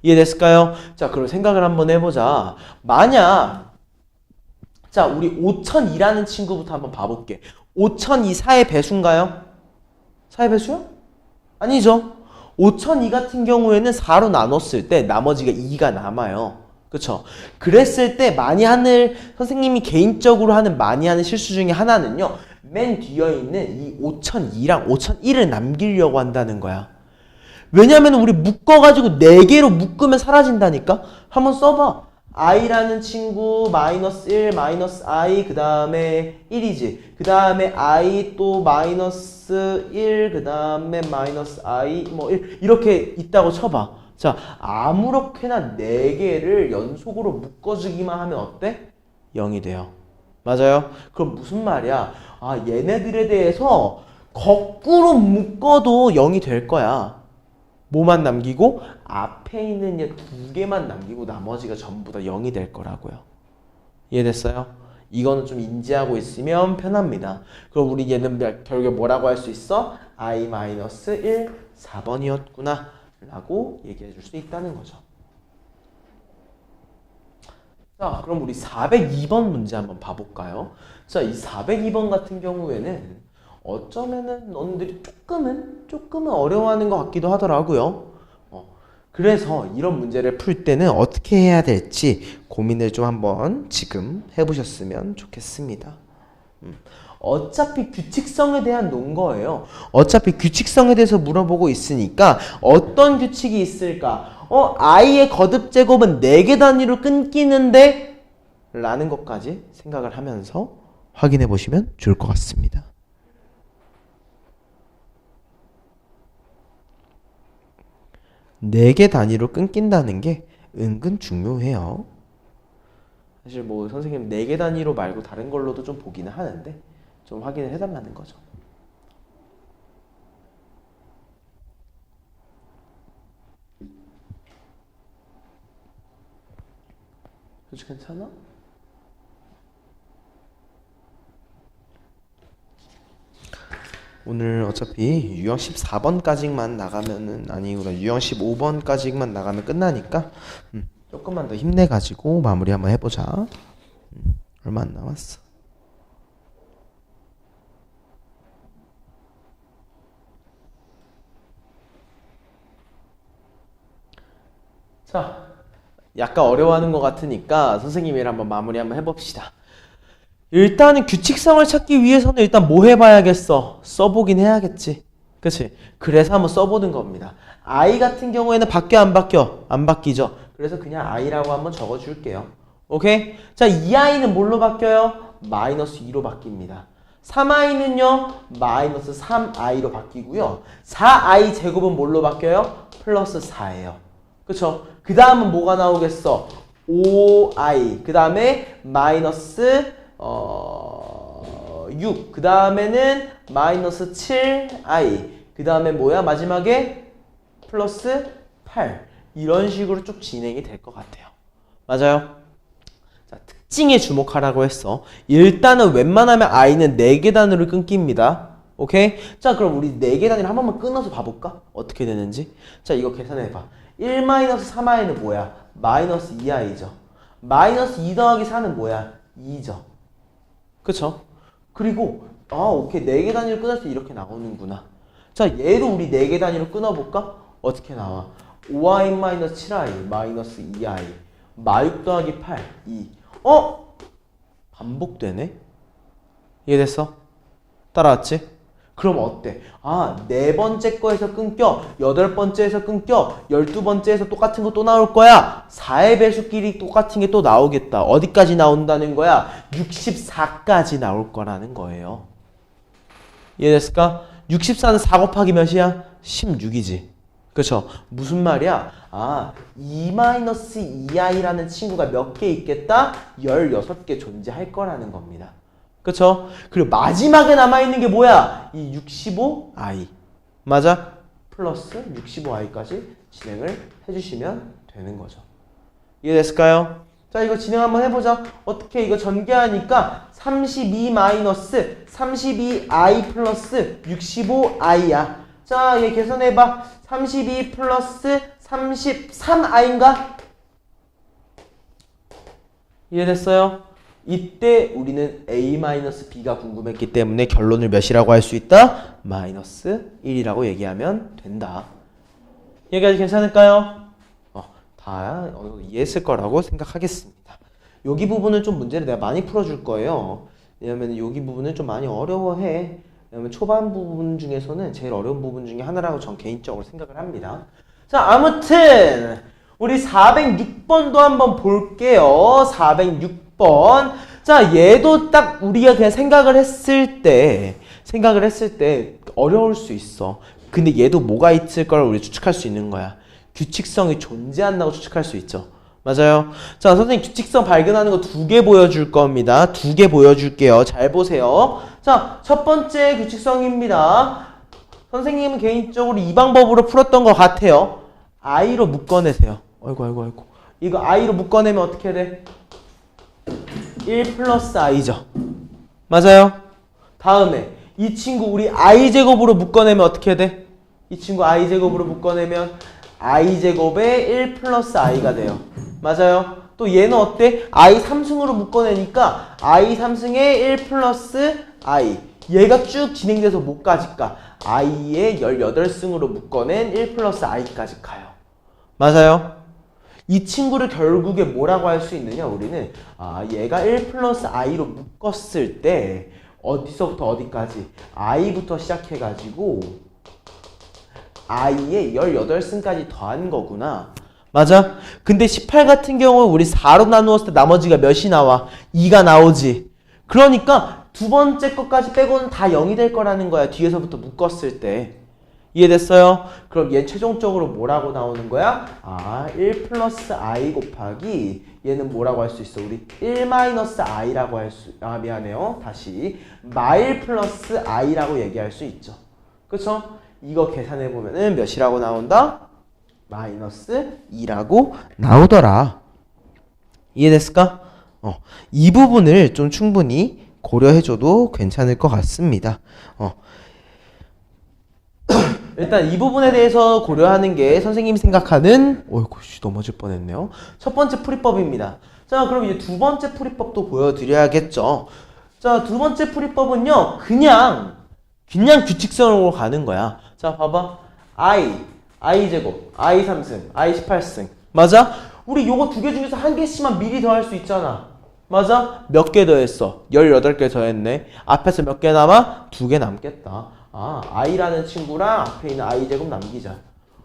이해됐을까요? 자, 그럼 생각을 한번 해보자. 만약 자, 우리 5002라는 친구부터 한번 봐볼게. 5002 4의 배수인가요? 4의 배수요? 아니죠. 5002 같은 경우에는 4로 나눴을 때 나머지가 2가 남아요. 그쵸? 그랬을 때 선생님이 개인적으로 많이 하는 실수 중에 하나는요, 맨 뒤에 있는 이 5002랑 5001을 남기려고 한다는 거야. 왜냐면 우리 묶어가지고 4개로 묶으면 사라진다니까? 한번 써봐. i라는 친구 -1, -i, 그 다음에 1이지. 그 다음에 i 또 -1, 그 다음에 -i, 1 이렇게 있다고 쳐봐. 자, 아무렇게나 4개를 연속으로 묶어주기만 하면 어때? 0이 돼요. 맞아요? 그럼 무슨 말이야? 얘네들에 대해서 거꾸로 묶어도 0이 될 거야. 뭐만 남기고? 앞에 있는 얘 2개만 남기고 나머지가 전부 다 0이 될 거라고요. 이해됐어요? 이거는 좀 인지하고 있으면 편합니다. 그럼 우리 얘는 결국에 뭐라고 할 수 있어? i-1 4번이었구나 라고 얘기해 줄 수 있다는 거죠. 자, 그럼 우리 402번 문제 한번 봐볼까요? 자, 이 402번 같은 경우에는 어쩌면은 너희들이 조금은 어려워하는 것 같기도 하더라고요. 그래서 이런 문제를 풀 때는 어떻게 해야 될지 고민을 좀 한번 지금 해보셨으면 좋겠습니다. 어차피 규칙성에 대한 논거예요. 어차피 규칙성에 대해서 물어보고 있으니까 어떤 규칙이 있을까? i의 거듭 제곱은 4개 단위로 끊기는데? 라는 것까지 생각을 하면서 확인해 보시면 좋을 것 같습니다. 네 개 단위로 끊긴다는 게 은근 중요해요. 사실 뭐 선생님 4개 단위로 말고 다른 걸로도 좀 보기는 하는데 좀 확인을 해달라는 거죠. 그치, 괜찮아? 오늘 어차피 유형 14번까지만 나가면은 아니구나, 유형 15번까지만 나가면 끝나니까 조금만 더 힘내가지고 마무리 한번 해보자. 얼마 안 남았어. 자, 약간 어려워하는 것 같으니까 선생님이랑 한번 마무리 한번 해봅시다. 일단은 규칙성을 찾기 위해서는 일단 뭐 해봐야겠어? 써보긴 해야겠지. 그치? 그래서 한번 써보는 겁니다. I 같은 경우에는 바뀌어 안 바뀌어? 안 바뀌죠? 그래서 그냥 I라고 한번 적어줄게요. 오케이? 자, 이 I는 뭘로 바뀌어요? 마이너스 2로 바뀝니다. 3i는요, 마이너스 3i로 바뀌고요. 4i 제곱은 뭘로 바뀌어요? 플러스 4예요. 그쵸? 그 다음은 뭐가 나오겠어? 5i. 그 다음에 마이너스 6. 그 다음에는 마이너스 7i. 그 다음에 뭐야? 마지막에 플러스 8. 이런 식으로 쭉 진행이 될 것 같아요. 맞아요? 자, 특징에 주목하라고 했어. 일단은 웬만하면 i는 4개 단위로 끊깁니다. 오케이? 자, 그럼 우리 4개 단위를 한 번만 끊어서 봐볼까? 어떻게 되는지. 자, 이거 계산해봐. 1-3i는 뭐야? 마이너스 2i죠. 마이너스 2 더하기 4는 뭐야? 2죠. 그쵸? 그리고 오케이. 4개 단위로 끊을 때 이렇게 나오는구나. 자, 얘도 우리 4개 단위로 끊어볼까? 어떻게 나와? 5i-7i 마이너스 2i 마6 더하기 8 2. 반복되네? 이해됐어? 따라왔지? 그럼 어때? 네 번째 거에서 끊겨, 8번째에서 끊겨, 12번째에서 똑같은 거 또 나올 거야. 4의 배수끼리 똑같은 게 또 나오겠다. 어디까지 나온다는 거야? 64까지 나올 거라는 거예요. 이해됐을까? 64는 4 곱하기 몇이야? 16이지. 그쵸? 무슨 말이야? 2-2i라는 친구가 몇 개 있겠다? 16개 존재할 거라는 겁니다. 그쵸? 그리고 마지막에 남아있는 게 뭐야? 이 65i. 맞아? 플러스 65i까지 진행을 해주시면 되는 거죠. 이해됐을까요? 자, 이거 진행 한번 해보자. 어떻게 이거 전개하니까 32-32i 플러스 65i야. 자, 얘 계산해봐. 32 플러스 33i인가? 이해됐어요? 이때 우리는 a-b가 궁금했기 때문에 결론을 몇이라고 할 수 있다? 마이너스 1이라고 얘기하면 된다. 여기까지 괜찮을까요? 다 이해했을 거라고 생각하겠습니다. 여기 부분은 좀 문제를 내가 많이 풀어줄 거예요. 왜냐면 여기 부분은 좀 많이 어려워해. 왜냐면 초반 부분 중에서는 제일 어려운 부분 중에 하나라고 전 개인적으로 생각을 합니다. 자, 아무튼 우리 406번도 한번 볼게요. 406번. 자, 얘도 딱 우리가 그냥 생각을 했을 때 어려울 수 있어. 근데 얘도 뭐가 있을 걸 우리 추측할 수 있는 거야. 규칙성이 존재한다고 추측할 수 있죠. 맞아요. 자, 선생님 규칙성 발견하는 거 2개 보여줄 겁니다. 2개 보여줄게요. 잘 보세요. 자, 첫 번째 규칙성입니다. 선생님은 개인적으로 이 방법으로 풀었던 것 같아요. i로 묶어내세요. 아이고. 이거 i로 묶어내면 어떻게 돼? 1 플러스 i죠. 맞아요. 다음에 이 친구 우리 i제곱으로 묶어내면 어떻게 돼? 이 친구 i제곱으로 묶어내면 i제곱에 1 플러스 i가 돼요. 맞아요. 또 얘는 어때? i 3승으로 묶어내니까 i 3승에 1 플러스 i. 얘가 쭉 진행돼서 뭐까지 가? i의 18승으로 묶어낸 1 플러스 i까지 가요. 맞아요. 이 친구를 결국에 뭐라고 할 수 있느냐? 우리는 얘가 1 플러스 i로 묶었을 때 어디서부터 어디까지? i부터 시작해가지고 i의 18승까지 더한 거구나. 맞아? 근데 18 같은 경우 우리 4로 나누었을 때 나머지가 몇이 나와? 2가 나오지. 그러니까 두 번째 것까지 빼고는 다 0이 될 거라는 거야. 뒤에서부터 묶었을 때. 이해됐어요? 그럼 얘 최종적으로 뭐라고 나오는 거야? 1 플러스 i 곱하기 얘는 뭐라고 할 수 있어? 우리 1 마이너스 i라고 할 수, 미안해요. 다시 마1 플러스 i라고 얘기할 수 있죠. 그쵸? 이거 계산해보면은 몇이라고 나온다? 마이너스 2라고 나오더라. 이해됐을까? 이 부분을 좀 충분히 고려해줘도 괜찮을 것 같습니다. 일단 이 부분에 대해서 고려하는 게 선생님이 생각하는 넘어질 뻔했네요. 첫 번째 풀이법입니다. 자, 그럼 이제 두 번째 풀이법도 보여드려야겠죠. 자, 두 번째 풀이법은요, 그냥 규칙성으로 가는 거야. 자, 봐봐. i제곱, i 3승, i 18승. 맞아? 우리 요거 두 개 중에서 한 개씩만 미리 더할 수 있잖아. 맞아? 몇 개 더했어? 18개 더했네. 앞에서 몇 개 남아? 2개 남겠다. i라는 친구랑 앞에 있는 i제곱 남기자.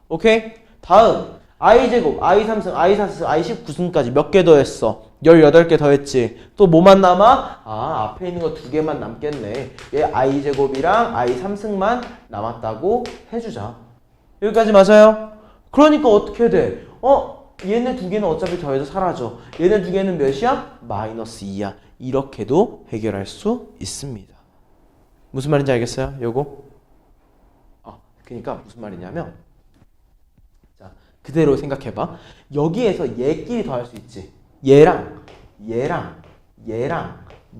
오케이? 다음 i제곱, i3승, i4승, i19승까지 몇 개 더했어? 18개 더했지. 또 뭐만 남아? 앞에 있는 거 2개만 남겠네. 얘 i제곱이랑 i3승만 남았다고 해주자. 여기까지 맞아요? 그러니까 어떻게 돼? 얘네 2개는 어차피 더해서 사라져. 얘네 2개는 몇이야? 마이너스 2야. 이렇게도 해결할 수 있습니다. 무슨 말인지 알겠어요? 요거? 그러니까 무슨 말이냐면 자, 그대로 생각해봐. 여기에서 얘끼리 더할 수 있지. 얘랑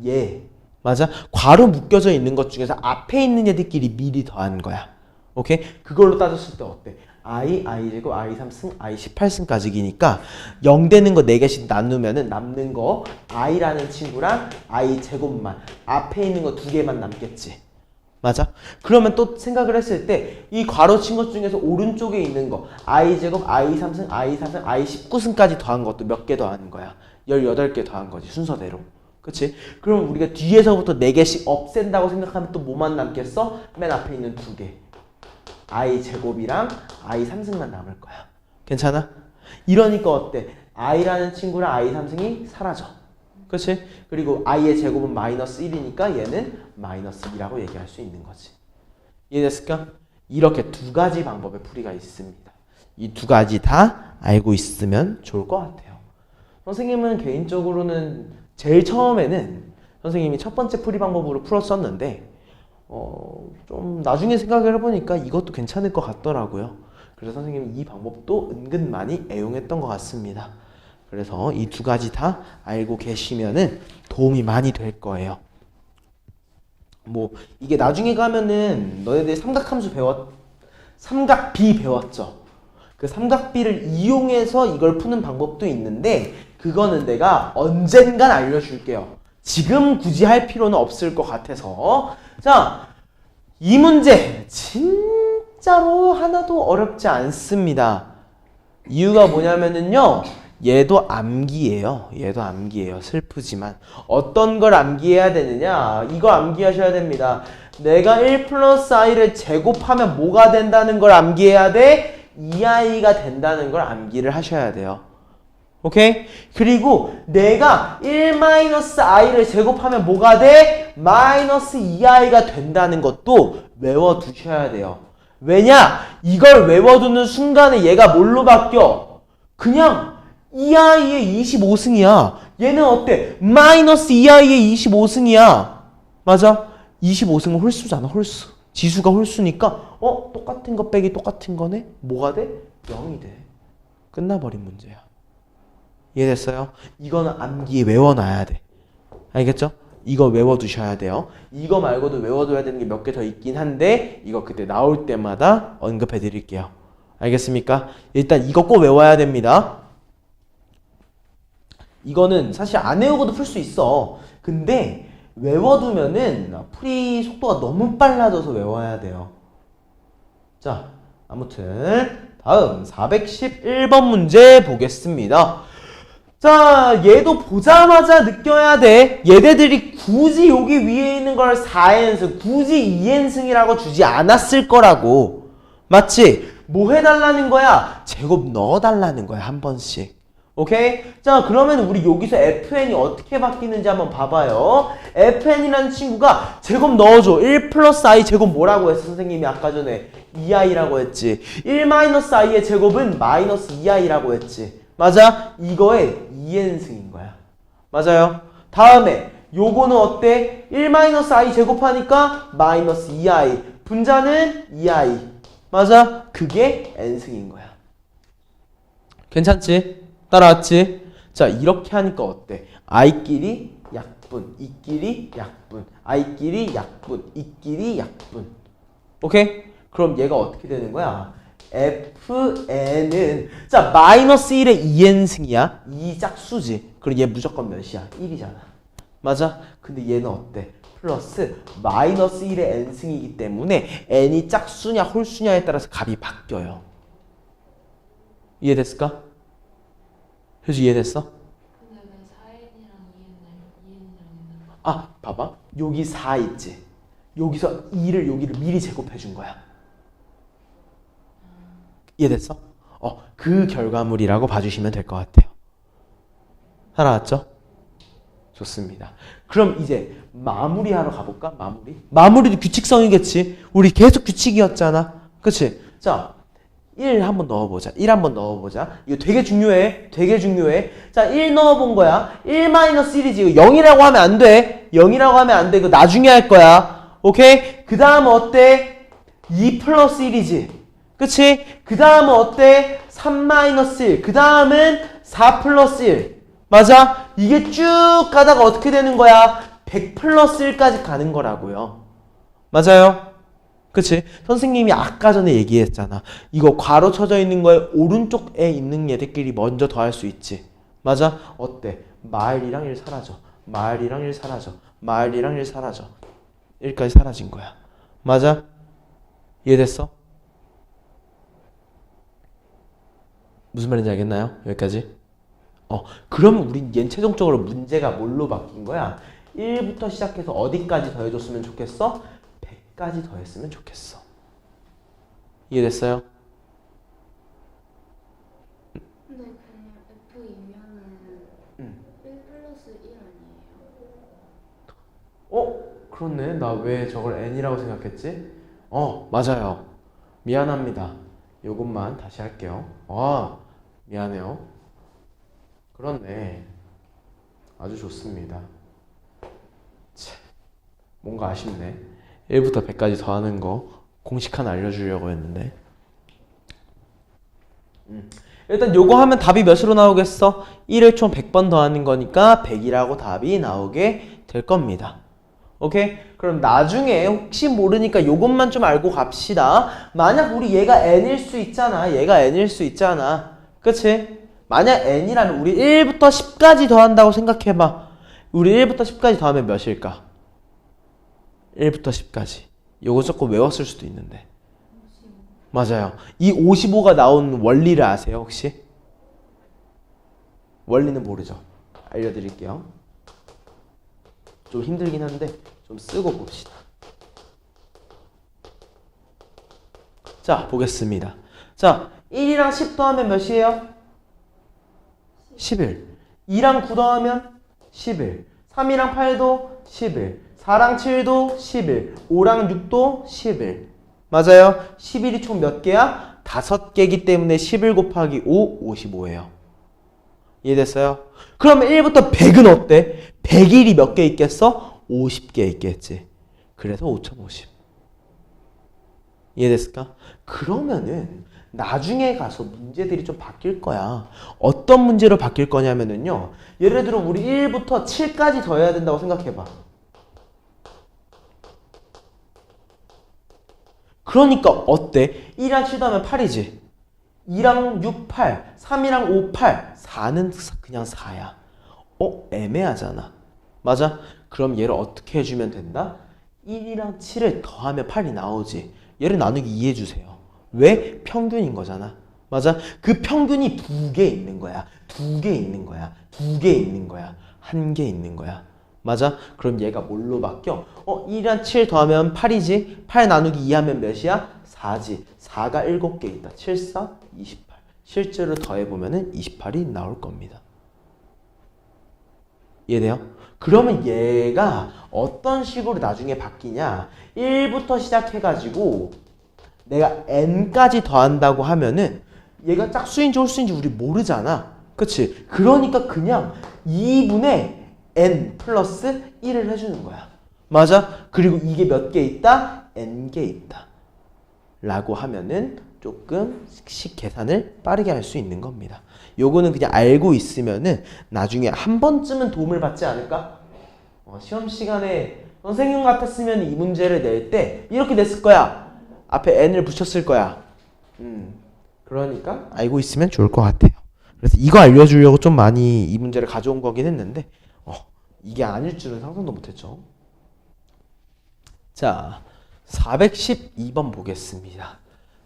얘. 맞아? 괄호 묶여져 있는 것 중에서 앞에 있는 애들끼리 미리 더하는 거야. 오케이? 그걸로 따졌을 때 어때? i제곱, i3승, i18승까지기니까 0 되는 거 4개씩 나누면은 남는 거 i라는 친구랑 i제곱만 앞에 있는 거 2개만 남겠지. 맞아? 그러면 또 생각을 했을 때 이 괄호 친 것 중에서 오른쪽에 있는 거 i제곱, i3승, i4승, i19승까지 더한 것도 몇 개 더하는 거야? 18개 더한 거지 순서대로. 그치? 그럼 우리가 뒤에서부터 4개씩 없앤다고 생각하면 또 뭐만 남겠어? 맨 앞에 있는 2개 i제곱이랑 i3승만 남을 거야. 괜찮아? 이러니까 어때? i라는 친구랑 i3승이 사라져. 그치? 그리고 i의 제곱은 마이너스 1이니까 얘는 마이너스 2라고 얘기할 수 있는 거지. 이해됐을까? 이렇게 2가지 방법의 풀이가 있습니다. 이 2가지 다 알고 있으면 좋을 것 같아요. 선생님은 개인적으로는 제일 처음에는 선생님이 첫 번째 풀이 방법으로 풀었었는데 좀 나중에 생각을 해보니까 이것도 괜찮을 것 같더라고요. 그래서 선생님이 이 방법도 은근 많이 애용했던 것 같습니다. 그래서 이 2가지 다 알고 계시면은 도움이 많이 될 거예요. 뭐 이게 나중에 가면은 너네들 삼각비 배웠죠? 그 삼각비를 이용해서 이걸 푸는 방법도 있는데 그거는 내가 언젠간 알려줄게요. 지금 굳이 할 필요는 없을 것 같아서. 자, 이 문제 진짜로 하나도 어렵지 않습니다. 이유가 뭐냐면은요, 얘도 암기예요. 슬프지만 어떤 걸 암기해야 되느냐, 이거 암기하셔야 됩니다. 내가 1 플러스 i를 제곱하면 뭐가 된다는 걸 암기해야 돼? 2i가 된다는 걸 암기를 하셔야 돼요. 오케이? 그리고 내가 1 마이너스 i를 제곱하면 뭐가 돼? 마이너스 2i가 된다는 것도 외워두셔야 돼요. 왜냐? 이걸 외워두는 순간에 얘가 뭘로 바뀌어? 그냥 2i의 25승이야. 얘는 어때? 마이너스 2i의 25승이야. 맞아? 25승은 홀수잖아, 홀수. 지수가 홀수니까 똑같은 거 빼기 똑같은 거네? 뭐가 돼? 0이 돼. 끝나버린 문제야. 이해됐어요? 이거는 암기 외워놔야 돼. 알겠죠? 이거 외워두셔야 돼요. 이거 말고도 외워둬야 되는 게 몇 개 더 있긴 한데 이거 그때 나올 때마다 언급해 드릴게요. 알겠습니까? 일단 이거 꼭 외워야 됩니다. 이거는 사실 안 외우고도 풀 수 있어. 근데 외워두면은 풀이 속도가 너무 빨라져서 외워야 돼요. 자, 아무튼 다음 411번 문제 보겠습니다. 자, 얘도 보자마자 느껴야 돼. 얘네들이 굳이 여기 위에 있는 걸 4n승, 굳이 2n승이라고 주지 않았을 거라고. 맞지? 뭐 해달라는 거야? 제곱 넣어달라는 거야, 한 번씩. 오케이? 자, 그러면 우리 여기서 fn이 어떻게 바뀌는지 한번 봐봐요. fn이라는 친구가 제곱 넣어줘. 1 플러스 i 제곱 뭐라고 했어? 선생님이 아까 전에 2i라고 했지. 1 마이너스 i의 제곱은 마이너스 2i라고 했지. 맞아? 이거의 2n승인 거야. 맞아요? 다음에 요거는 어때? 1 마이너스 i 제곱하니까 마이너스 2i. 분자는 2i. 맞아? 그게 n승인 거야. 괜찮지? 따라왔지? 자, 이렇게 하니까 어때? i끼리 약분, 이끼리 약분, i끼리 약분, 이끼리 약분. 오케이? 그럼 얘가 어떻게 되는 거야? fn은 자 마이너스 1의 2n승이야. 2 짝수지. 그럼 얘 무조건 몇이야? 1이잖아. 맞아? 근데 얘는 어때? 플러스 마이너스 1의 n승이기 때문에 n이 짝수냐 홀수냐에 따라서 값이 바뀌어요. 이해됐을까? 효주 이해됐어? 근데 왜 4n이랑 2n이랑 했나? 아, 봐봐. 여기 4 있지? 여기서 2를 여기를 미리 제곱해 준 거야. 이해됐어? 그 결과물이라고 봐주시면 될 것 같아요. 알아왔죠? 좋습니다. 그럼 이제 마무리하러 가볼까? 마무리도 규칙성이겠지. 우리 계속 규칙이었잖아. 그치? 자, 1 한번 넣어보자. 1 한번 넣어보자. 이거 되게 중요해. 되게 중요해. 자, 1 넣어본 거야. 1-1이지. 이거 0이라고 하면 안 돼. 0이라고 하면 안 돼. 이거 나중에 할 거야. 오케이? 그 다음은 어때? 2 플러스 1이지. 그치? 그 다음은 어때? 3-1. 그 다음은 4 플러스 1. 맞아? 이게 쭉 가다가 어떻게 되는 거야? 100 플러스 1까지 가는 거라고요. 맞아요? 그치? 선생님이 아까 전에 얘기했잖아. 이거 괄호 쳐져 있는 거에 오른쪽에 있는 얘들끼리 먼저 더할 수 있지. 맞아? 어때? 마일이랑 1 사라져. 마일이랑 1 사라져. 마일이랑 1 사라져. 1까지 사라진 거야. 맞아? 이해됐어? 무슨 말인지 알겠나요? 여기까지? 그러면 우린 얘는 최종적으로 문제가 뭘로 바뀐 거야? 1부터 시작해서 어디까지 더해줬으면 좋겠어? 100까지 더했으면 좋겠어. 이해됐어요? 근데 그냥 F이면은 1 플러스 1 아니에요? 그렇네. 나 왜 저걸 n이라고 생각했지? 맞아요. 미안합니다. 요것만 다시 할게요. 미안해요. 그렇네. 아주 좋습니다. 참, 뭔가 아쉽네. 1부터 100까지 더하는 거 공식 하나 알려주려고 했는데. 일단 요거 하면 답이 몇으로 나오겠어? 1을 총 100번 더하는 거니까 100이라고 답이 나오게 될 겁니다. 오케이? 그럼 나중에 혹시 모르니까 요것만 좀 알고 갑시다. 만약 우리 얘가 n일 수 있잖아. 얘가 n일 수 있잖아. 그치? 만약 n이라면 우리 1부터 10까지 더한다고 생각해봐. 우리 1부터 10까지 더하면 몇일까? 1부터 10까지. 요거 조금 외웠을 수도 있는데. 맞아요. 이 55가 나온 원리를 아세요, 혹시? 원리는 모르죠. 알려드릴게요. 좀 힘들긴 한데 좀 쓰고 봅시다. 자, 보겠습니다. 자, 1이랑 10 더하면 몇이에요? 11. 2랑 9 더하면 11. 3이랑 8도 11. 4랑 7도 11. 5랑 6도 11. 맞아요? 11이 총 몇 개야? 5개이기 때문에 11 곱하기 5, 55예요. 이해됐어요? 그러면 1부터 100은 어때? 100일이 몇 개 있겠어? 50개 있겠지. 그래서 5050. 이해됐을까? 그러면은 나중에 가서 문제들이 좀 바뀔 거야. 어떤 문제로 바뀔 거냐면은요. 예를 들어 우리 1부터 7까지 더해야 된다고 생각해봐. 그러니까 어때? 1이랑 7 더하면 8이지. 2랑 6, 8. 3이랑 5, 8. 4는 그냥 4야. 애매하잖아. 맞아? 그럼 얘를 어떻게 해주면 된다? 1이랑 7을 더하면 8이 나오지. 얘를 나누기 2 해주세요. 왜? 평균인 거잖아. 맞아? 그 평균이 2개 있는 거야. 2개 있는 거야. 2개 있는 거야. 1개 있는 거야. 맞아? 그럼 얘가 뭘로 바뀌어? 1이랑 7 더하면 8이지? 8 나누기 2 하면 몇이야? 4지. 4가 7개 있다. 7, 4, 28. 실제로 더해보면 28이 나올 겁니다. 이해돼요? 그러면 얘가 어떤 식으로 나중에 바뀌냐? 1부터 시작해가지고 내가 n까지 더한다고 하면은 얘가 짝수인지 홀수인지 우리 모르잖아. 그치? 그러니까 그냥 2분의 n 플러스 1을 해주는 거야. 맞아? 그리고 이게 몇 개 있다? n개 있다. 라고 하면은 조금씩 계산을 빠르게 할 수 있는 겁니다. 요거는 그냥 알고 있으면은 나중에 한 번쯤은 도움을 받지 않을까? 시험 시간에 선생님 같았으면 이 문제를 낼 때 이렇게 냈을 거야. 앞에 n을 붙였을 거야. 그러니까 알고 있으면 좋을 것 같아요. 그래서 이거 알려주려고 좀 많이 이 문제를 가져온 거긴 했는데 이게 아닐 줄은 상상도 못했죠. 자, 412번 보겠습니다.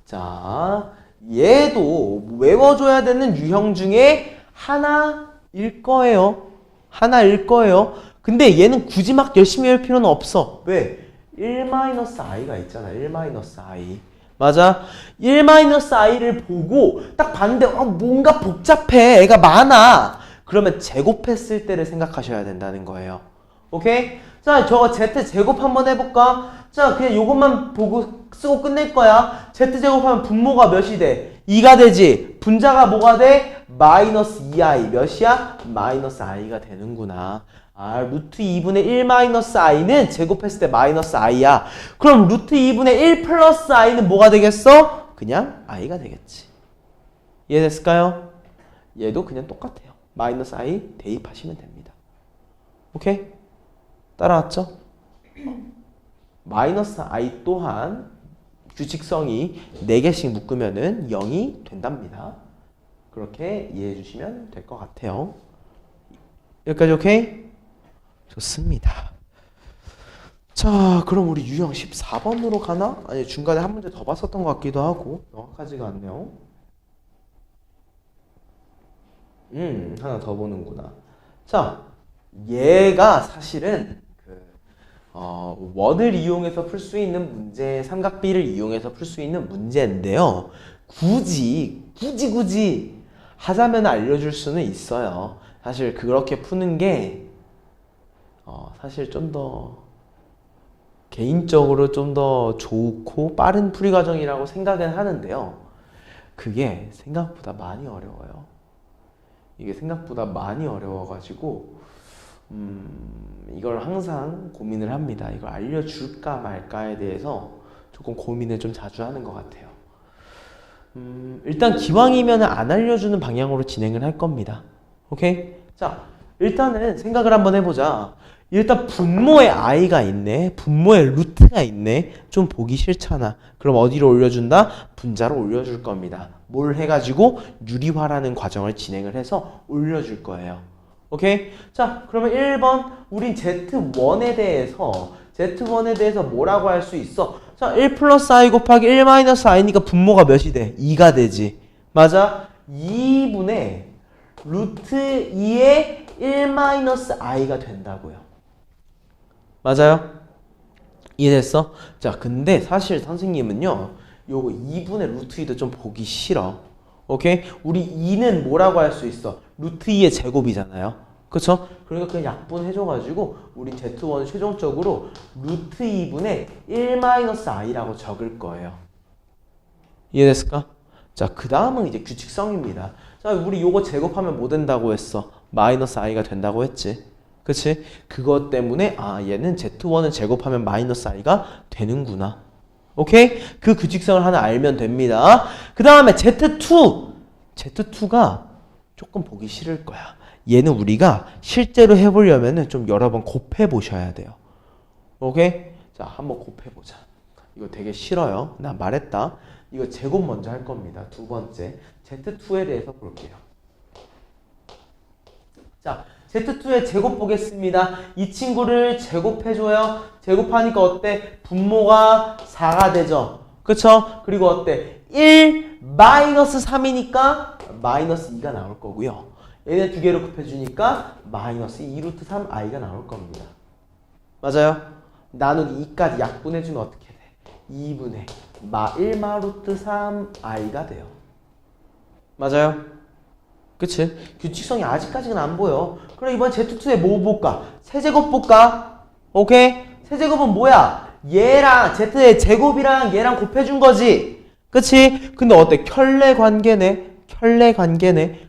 자, 얘도 외워줘야 되는 유형 중에 하나일 거예요. 하나일 거예요. 근데 얘는 굳이 막 열심히 할 필요는 없어. 왜? 1-i가 있잖아. 1-i. 맞아? 1-i를 보고 딱 봤는데 뭔가 복잡해. 애가 많아. 그러면 제곱했을 때를 생각하셔야 된다는 거예요. 오케이? 자, 저거 z제곱 한번 해볼까? 자, 그냥 요것만 보고 쓰고 끝낼 거야. z제곱하면 분모가 몇이 돼? 2가 되지. 분자가 뭐가 돼? -2i. 몇이야? -i가 되는구나. 아, 루트 2분의 1-i는 제곱했을 때 -i야. 그럼 루트 2분의 1 플러스 i는 뭐가 되겠어? 그냥 i가 되겠지. 이해됐을까요? 얘도 그냥 똑같아요. -i 대입하시면 됩니다. 오케이? 따라왔죠? -i 또한 규칙성이 4개씩 묶으면은 0이 된답니다. 그렇게 이해해 주시면 될 것 같아요. 여기까지 오케이? 좋습니다. 자, 그럼 우리 유형 14번으로 가나? 아니, 중간에 한 문제 더 봤었던 것 같기도 하고 명확하지가 않네요. 하나 더 보는구나. 자, 얘가 사실은 원을 이용해서 풀 수 있는 문제, 삼각비를 이용해서 풀 수 있는 문제인데요. 굳이 하자면 알려줄 수는 있어요. 사실 그렇게 푸는 게 사실 좀 더 개인적으로 좀 더 좋고 빠른 풀이 과정이라고 생각은 하는데요. 그게 생각보다 많이 어려워요. 이게 생각보다 많이 어려워가지고 이걸 항상 고민을 합니다. 이걸 알려줄까 말까에 대해서 조금 고민을 좀 자주 하는 것 같아요. 일단 기왕이면 안 알려주는 방향으로 진행을 할 겁니다. 오케이? 자, 일단은 생각을 한번 해보자. 일단 분모에 i가 있네. 분모에 루트가 있네. 좀 보기 싫잖아. 그럼 어디로 올려준다? 분자로 올려줄 겁니다. 뭘 해가지고 유리화라는 과정을 진행을 해서 올려줄 거예요. 오케이? 자, 그러면 1번 우린 Z1에 대해서 뭐라고 할 수 있어? 자, 1 플러스 i 곱하기 1 마이너스 i니까 분모가 몇이 돼? 2가 되지. 맞아? 2분의 루트 2의 1 마이너스 i가 된다고요. 맞아요? 이해됐어? 자, 근데 사실 선생님은요, 요거 2분의 루트 2도 좀 보기 싫어. 오케이? 우리 2는 뭐라고 할 수 있어? 루트 2의 제곱이잖아요. 그쵸? 그러니까 그냥 약분해줘가지고 우린 Z1을 최종적으로 루트 2분의 1-i라고 적을 거예요. 이해됐을까? 자, 그 다음은 이제 규칙성입니다. 자, 우리 요거 제곱하면 뭐 된다고 했어? -i가 된다고 했지. 그치? 그것 때문에 얘는 Z1을 제곱하면 -i가 되는구나. 오케이? 그 규칙성을 하나 알면 됩니다. 그 다음에 Z2가 조금 보기 싫을 거야. 얘는 우리가 실제로 해보려면 좀 여러 번 곱해 보셔야 돼요. 오케이? 자, 한번 곱해 보자. 이거 되게 싫어요. 나 말했다. 이거 제곱 먼저 할 겁니다. 두 번째 Z2에 대해서 볼게요. 자, Z2의 제곱 보겠습니다. 이 친구를 제곱해줘요. 제곱하니까 어때? 분모가 4가 되죠. 그쵸? 그리고 어때? 1-3이니까 -2가 나올 거고요. 얘네 두 개로 곱해주니까 -2루트 3i가 나올 겁니다. 맞아요? 나누기 2까지 약분해주면 어떻게 돼? 2분의 1마루트 3i가 돼요. 맞아요? 그치? 규칙성이 아직까지는 안 보여. 그럼 이번 Z2에 뭐 볼까? 세제곱 볼까? 오케이? 세제곱은 뭐야? 얘랑 Z의 제곱이랑 얘랑 곱해준 거지. 그치? 근데 어때? 켤레 관계네.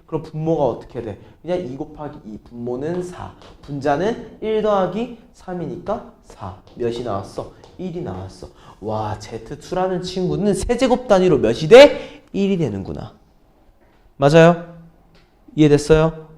그럼 분모가 어떻게 돼? 그냥 2 곱하기 2. 분모는 4. 분자는 1 더하기 3이니까 4. 몇이 나왔어? 1이 나왔어. 와, Z2라는 친구는 세제곱 단위로 몇이 돼? 1이 되는구나. 맞아요? 이해됐어요?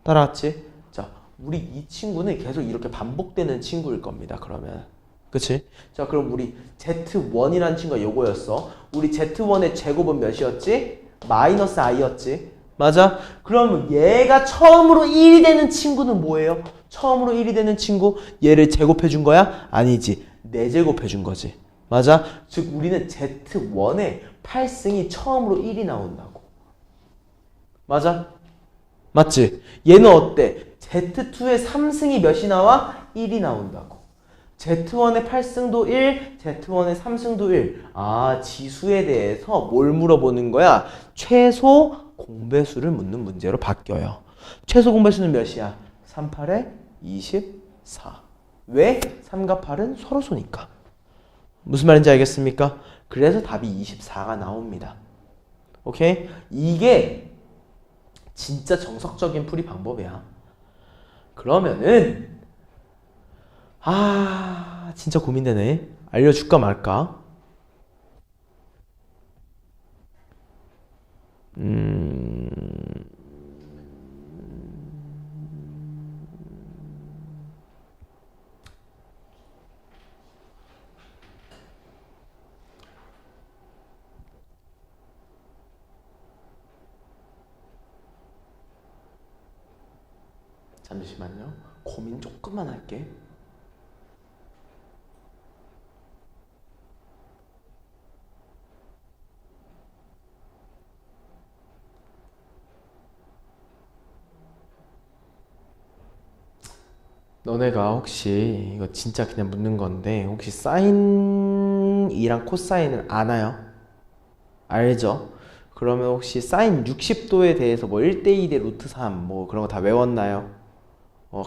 따라왔지? 자, 우리 이 친구는 계속 이렇게 반복되는 친구일 겁니다. 그러면. 그치? 자, 그럼 우리 Z1이라는 친구가 요거였어. 우리 Z1의 제곱은 몇이었지? -i였지. 맞아? 그럼 얘가 처음으로 1이 되는 친구는 뭐예요? 처음으로 1이 되는 친구? 얘를 제곱해 준 거야? 아니지. 4제곱해 준 거지. 맞아? 즉 우리는 Z1의 8승이 처음으로 1이 나온다고. 맞아? 맞지? 얘는 어때? Z2의 3승이 몇이 나와? 1이 나온다고. Z1의 8승도 1, Z1의 3승도 1. 아, 지수에 대해서 뭘 물어보는 거야? 최소 공배수를 묻는 문제로 바뀌어요. 최소 공배수는 몇이야? 3, 8에 24. 왜? 3과 8은 서로소니까. 무슨 말인지 알겠습니까? 그래서 답이 24가 나옵니다. 오케이? 이게 진짜 정석적인 풀이 방법이야. 그러면은 진짜 고민되네. 알려줄까 말까? 잠시만요. 고민 조금만 할게. 너네가 혹시 이거 진짜 그냥 묻는 건데 혹시 사인이랑 코사인을 아나요? 알죠? 그러면 혹시 사인 60도에 대해서 뭐 1대2 대 루트 3 뭐 그런 거 다 외웠나요?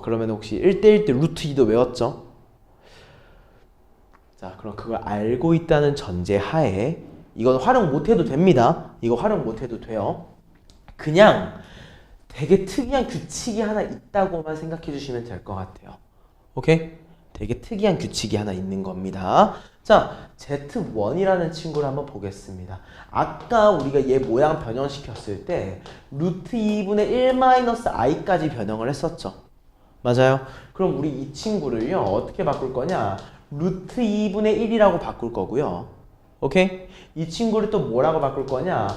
그러면 혹시 1대1 대 루트 2도 외웠죠? 자, 그럼 그걸 알고 있다는 전제 하에 이건 활용 못해도 됩니다. 이거 활용 못해도 돼요. 그냥 되게 특이한 규칙이 하나 있다고만 생각해 주시면 될 것 같아요. 오케이? 되게 특이한 규칙이 하나 있는 겁니다. 자, Z1이라는 친구를 한번 보겠습니다. 아까 우리가 얘 모양 변형시켰을 때 루트 2분의 1 마이너스 i까지 변형을 했었죠. 맞아요? 그럼 우리 이 친구를요 어떻게 바꿀 거냐? 루트 2분의 1이라고 바꿀 거고요. 오케이? 이 친구를 또 뭐라고 바꿀 거냐?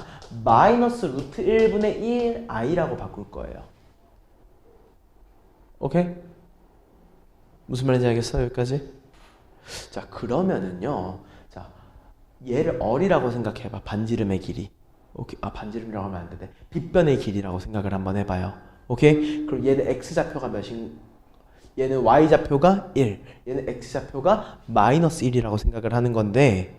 마이너스 루트 1분의 1 i라고 바꿀 거예요. 오케이? 무슨 말인지 알겠어요? 여기까지? 자, 그러면은요. 자, 얘를 어리라고 생각해봐. 반지름의 길이. 오케이. 반지름이라고 하면 안 되네. 빗변의 길이라고 생각을 한번 해봐요. 오케이? 그럼 얘는 x좌표가 몇인? 얘는 y좌표가 1. 얘는 x좌표가 마이너스 1이라고 생각을 하는 건데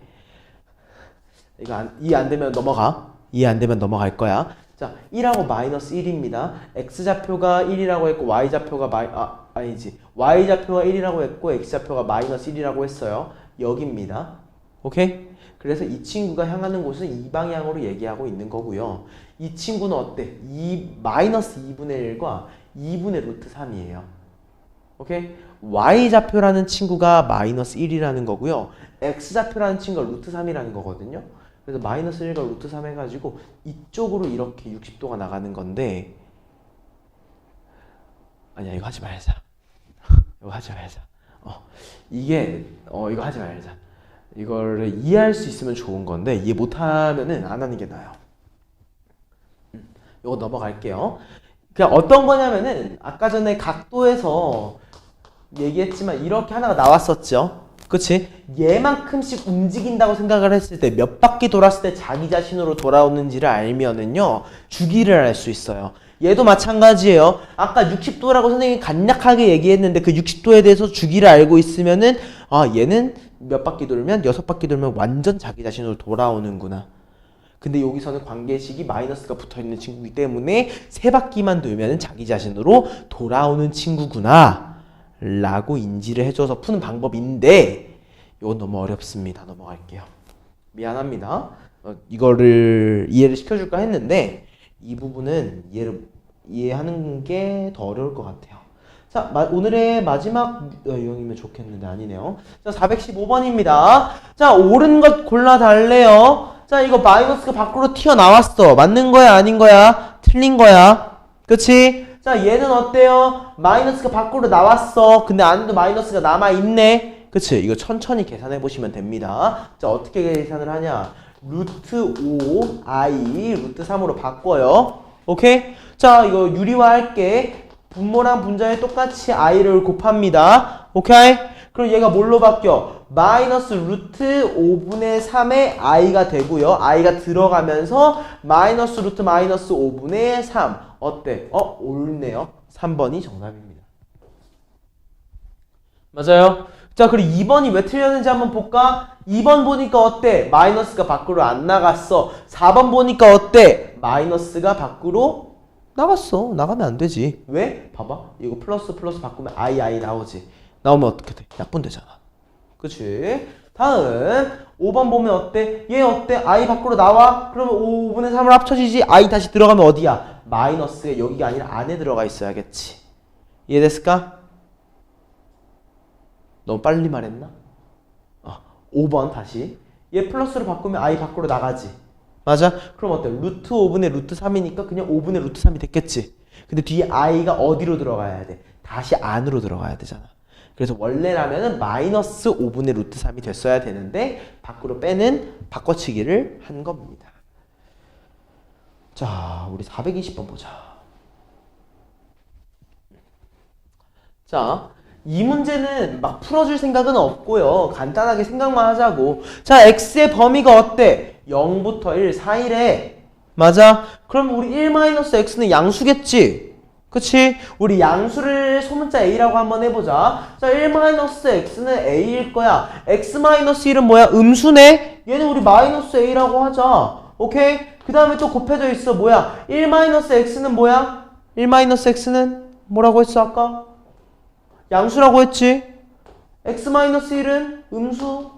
이거 이해 안 되면 넘어가. 이해 안 되면 넘어갈 거야. 자, 1하고 마이너스 1입니다. x좌표가 1이라고 했고 y좌표가 아니지. y좌표가 1이라고 했고 x좌표가 마이너스 1이라고 했어요. 여기입니다. 오케이? 그래서 이 친구가 향하는 곳은 이 방향으로 얘기하고 있는 거고요. 이 친구는 어때? 마이너스 2분의 1과 2분의 루트 3이에요. 오케이? y좌표라는 친구가 마이너스 1이라는 거고요. x좌표라는 친구가 루트 3이라는 거거든요. 그래서 마이너스 1과 루트 3 해가지고 이쪽으로 이렇게 60도가 나가는 건데 아니야, 이거 하지 말자. 이거 하지 말자. 이거 하지 말자. 이거를 이해할 수 있으면 좋은 건데 이해 못하면은 안 하는 게 나아요. 이거 넘어갈게요. 그냥 어떤 거냐면은 아까 전에 각도에서 얘기했지만 이렇게 하나가 나왔었죠. 그치? 얘만큼씩 움직인다고 생각을 했을 때 몇 바퀴 돌았을 때 자기 자신으로 돌아오는지를 알면은요 주기를 알 수 있어요. 얘도 마찬가지예요. 아까 60도라고 선생님이 간략하게 얘기했는데 그 60도에 대해서 주기를 알고 있으면은 얘는 몇 바퀴 돌면 6바퀴 돌면 완전 자기 자신으로 돌아오는구나. 근데 여기서는 관계식이 마이너스가 붙어있는 친구이기 때문에 3바퀴만 돌면 자기 자신으로 돌아오는 친구구나 라고 인지를 해줘서 푸는 방법인데 이건 너무 어렵습니다. 넘어갈게요. 미안합니다. 이거를 이해를 시켜줄까 했는데 이 부분은 이해하는 게 더 어려울 것 같아요. 자, 오늘의 마지막 유형이면 좋겠는데 아니네요. 자, 415번입니다. 자, 옳은 것 골라달래요. 자, 이거 마이너스가 밖으로 튀어나왔어. 맞는 거야? 아닌 거야? 틀린 거야. 그치? 자, 얘는 어때요? 마이너스가 밖으로 나왔어. 근데 안에도 마이너스가 남아있네. 그치? 이거 천천히 계산해 보시면 됩니다. 자, 어떻게 계산을 하냐? 루트 5 i 루트 3으로 바꿔요. 오케이? 자, 이거 유리화할게. 분모랑 분자에 똑같이 i를 곱합니다. 오케이? 그럼 얘가 뭘로 바뀌어? 마이너스 루트 5분의 3의 i가 되고요. i가 들어가면서 마이너스 루트 마이너스 5분의 3. 어때? 옳네요. 3번이 정답입니다. 맞아요. 자, 그리고 2번이 왜 틀렸는지 한번 볼까? 2번 보니까 어때? 마이너스가 밖으로 안 나갔어. 4번 보니까 어때? 마이너스가 밖으로 나갔어. 나가면 안 되지. 왜? 봐봐. 이거 플러스 플러스 바꾸면 i 나오지. 나오면 어떻게 돼? 약분되잖아. 그치? 다음 5번 보면 어때? 얘 어때? i 밖으로 나와? 그러면 5분의 3을 합쳐지지? i 다시 들어가면 어디야? 마이너스가 여기가 아니라 안에 들어가 있어야겠지. 이해됐을까? 너무 빨리 말했나? 5번 다시. 얘 플러스로 바꾸면 i 밖으로 나가지. 맞아? 그럼 어때? 루트 5분의 루트 3이니까 그냥 5분의 루트 3이 됐겠지. 근데 뒤에 i가 어디로 들어가야 돼? 다시 안으로 들어가야 되잖아. 그래서 원래라면은 마이너스 5분의 루트 3이 됐어야 되는데 밖으로 빼는 바꿔치기를 한 겁니다. 자, 우리 420번 보자. 자, 이 문제는 막 풀어줄 생각은 없고요. 간단하게 생각만 하자고. 자, x의 범위가 어때? 0부터 1 사이래. 맞아? 그럼 우리 1-x는 양수겠지? 그치? 우리 양수를 소문자 a라고 한번 해보자. 자, 1-x는 a일 거야. x-1은 뭐야? 음수네? 얘는 우리 마이너스 a라고 하자. 오케이? 그 다음에 또 곱해져 있어. 뭐야? 1-x는 뭐야? 1-x는 뭐라고 했어 아까? 양수라고 했지? x-1은 음수.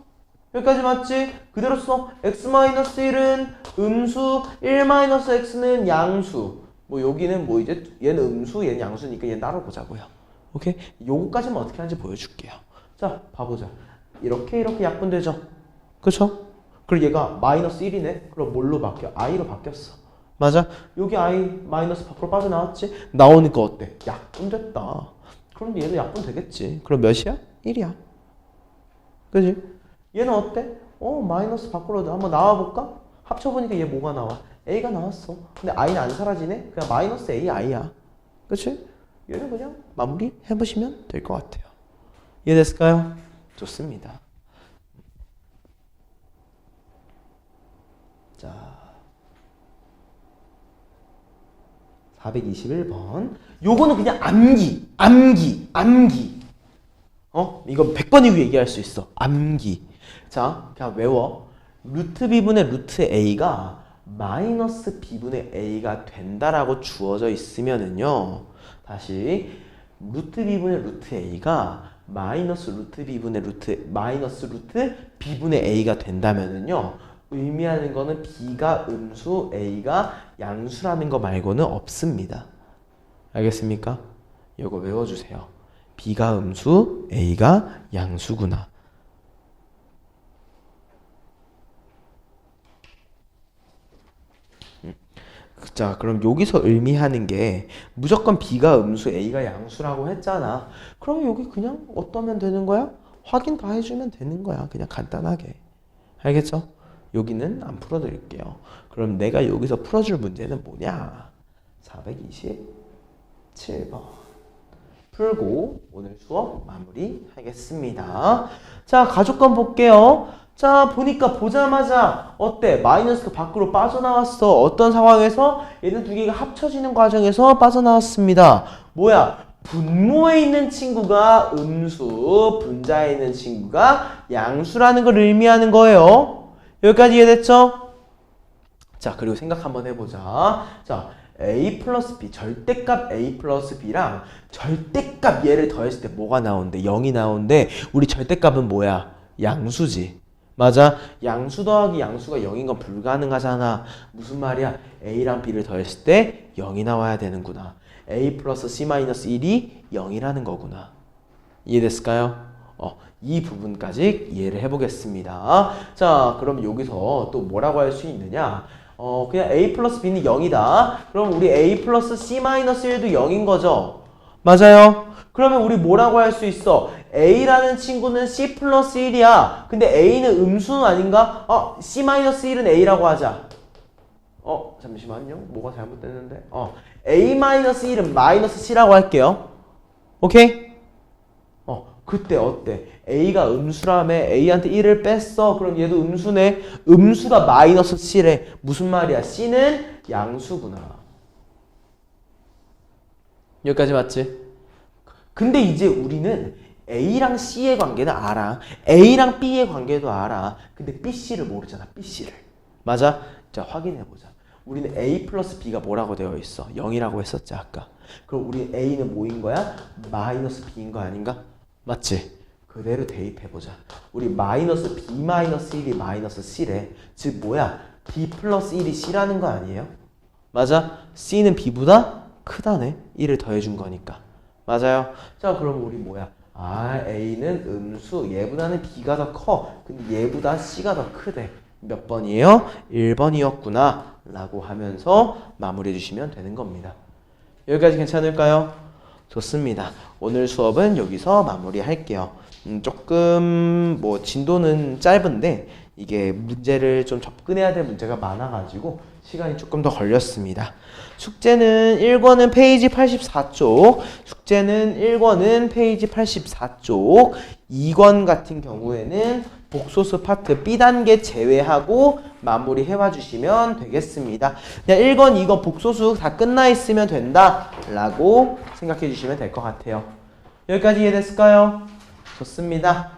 여기까지 맞지? 그대로 써. x-1은 음수, 1-x는 양수. 뭐 여기는 뭐 이제 얘는 음수, 얘는 양수니까 얘는 따로 보자고요. 오케이? 요거까지만 어떻게 하는지 보여줄게요. 자, 봐보자. 이렇게 약분되죠? 그쵸? 그리고 얘가 마이너스 1이네? 그럼 뭘로 바뀌어? i로 바뀌었어. 맞아? 여기 i 마이너스 밖으로 빠져나왔지? 나오니까 어때? 약분됐다. 그럼 얘도 약분 되겠지. 그럼 몇이야? 1이야. 그지? 얘는 어때? 마이너스 밖으로 한번 나와볼까? 합쳐보니까 얘 뭐가 나와? a가 나왔어. 근데 i는 안 사라지네? 그냥 마이너스 a, i야. 그치? 얘는 그냥 마무리 해보시면 될 것 같아요. 이해됐을까요? 좋습니다. 자, 421번. 요거는 그냥 암기. 이거 100번 이후 얘기할 수 있어. 암기. 자, 그냥 외워. 루트 b분의 루트 a가 마이너스 b분의 a가 된다라고 주어져 있으면은요. 다시 루트 b분의 루트 a가 마이너스 루트 b분의 b분의 a가 된다면은요. 의미하는 거는 b가 음수, a가 양수라는 거 말고는 없습니다. 알겠습니까? 이거 외워주세요. b가 음수, a가 양수구나. 자, 그럼 여기서 의미하는 게 무조건 b가 음수, a가 양수라고 했잖아. 그럼 여기 그냥 어떠면 되는 거야? 확인 다 해주면 되는 거야. 그냥 간단하게. 알겠죠? 여기는 안 풀어드릴게요. 그럼 내가 여기서 풀어줄 문제는 뭐냐? 427번. 풀고 오늘 수업 마무리하겠습니다. 자, 가족관 볼게요. 자, 보자마자 어때? 마이너스가 밖으로 빠져나왔어. 어떤 상황에서? 얘는 두 개가 합쳐지는 과정에서 빠져나왔습니다. 뭐야? 분모에 있는 친구가 음수, 분자에 있는 친구가 양수라는 걸 의미하는 거예요. 여기까지 이해됐죠? 자, 그리고 생각 한번 해보자. 자, a 플러스 b, 절대값 a 플러스 b랑 절대값 얘를 더했을 때 뭐가 나오는데? 0이 나오는데 우리 절대값은 뭐야? 양수지. 맞아? 양수 더하기 양수가 0인 건 불가능하잖아. 무슨 말이야? a랑 b를 더했을 때 0이 나와야 되는구나. a 플러스 c 마이너스 1이 0이라는 거구나. 이해됐을까요? 이 부분까지 이해를 해보겠습니다. 자, 그럼 여기서 또 뭐라고 할 수 있느냐? 그냥 a 플러스 b는 0이다. 그럼 우리 a 플러스 c 마이너스 1도 0인 거죠? 맞아요? 그러면 우리 뭐라고 할 수 있어? a라는 친구는 c 플러스 1이야. 근데 a는 음수는 아닌가? c 마이너스 1은 a라고 하자. 잠시만요. 뭐가 잘못됐는데? a 마이너스 1은 마이너스 c라고 할게요. 오케이? 그때 어때? a가 음수라며 a한테 1을 뺐어. 그럼 얘도 음수네. 음수가 마이너스 c래. 무슨 말이야? c는 양수구나. 여기까지 맞지? 근데 이제 우리는 A랑 C의 관계는 알아. A랑 B의 관계도 알아. 근데 B, C를 모르잖아. B, C를. 맞아? 자, 확인해보자. 우리는 A 플러스 B가 뭐라고 되어 있어? 0이라고 했었지, 아까. 그럼 우리 A는 뭐인 거야? 마이너스 B인 거 아닌가? 맞지? 그대로 대입해보자. 우리 마이너스 B 마이너스 1이 마이너스 C래. 즉 뭐야? B 플러스 1이 C라는 거 아니에요? 맞아? C는 B보다 크다네. 1을 더해준 거니까. 맞아요? 자, 그럼 우리 뭐야? 아, A는 음수. 얘보다는 B가 더 커. 근데 얘보다 C가 더 크대. 몇 번이에요? 1번이었구나. 라고 하면서 마무리해 주시면 되는 겁니다. 여기까지 괜찮을까요? 좋습니다. 오늘 수업은 여기서 마무리할게요. 조금 뭐 진도는 짧은데 이게 문제를 좀 접근해야 될 문제가 많아가지고 시간이 조금 더 걸렸습니다. 숙제는 1권은 페이지 84쪽, 숙제는 1권은 페이지 84쪽, 2권 같은 경우에는 복소수 파트 B단계 제외하고 마무리 해와 주시면 되겠습니다. 그냥 1권, 2권 복소수 다 끝나 있으면 된다 라고 생각해 주시면 될 것 같아요. 여기까지 이해됐을까요? 좋습니다.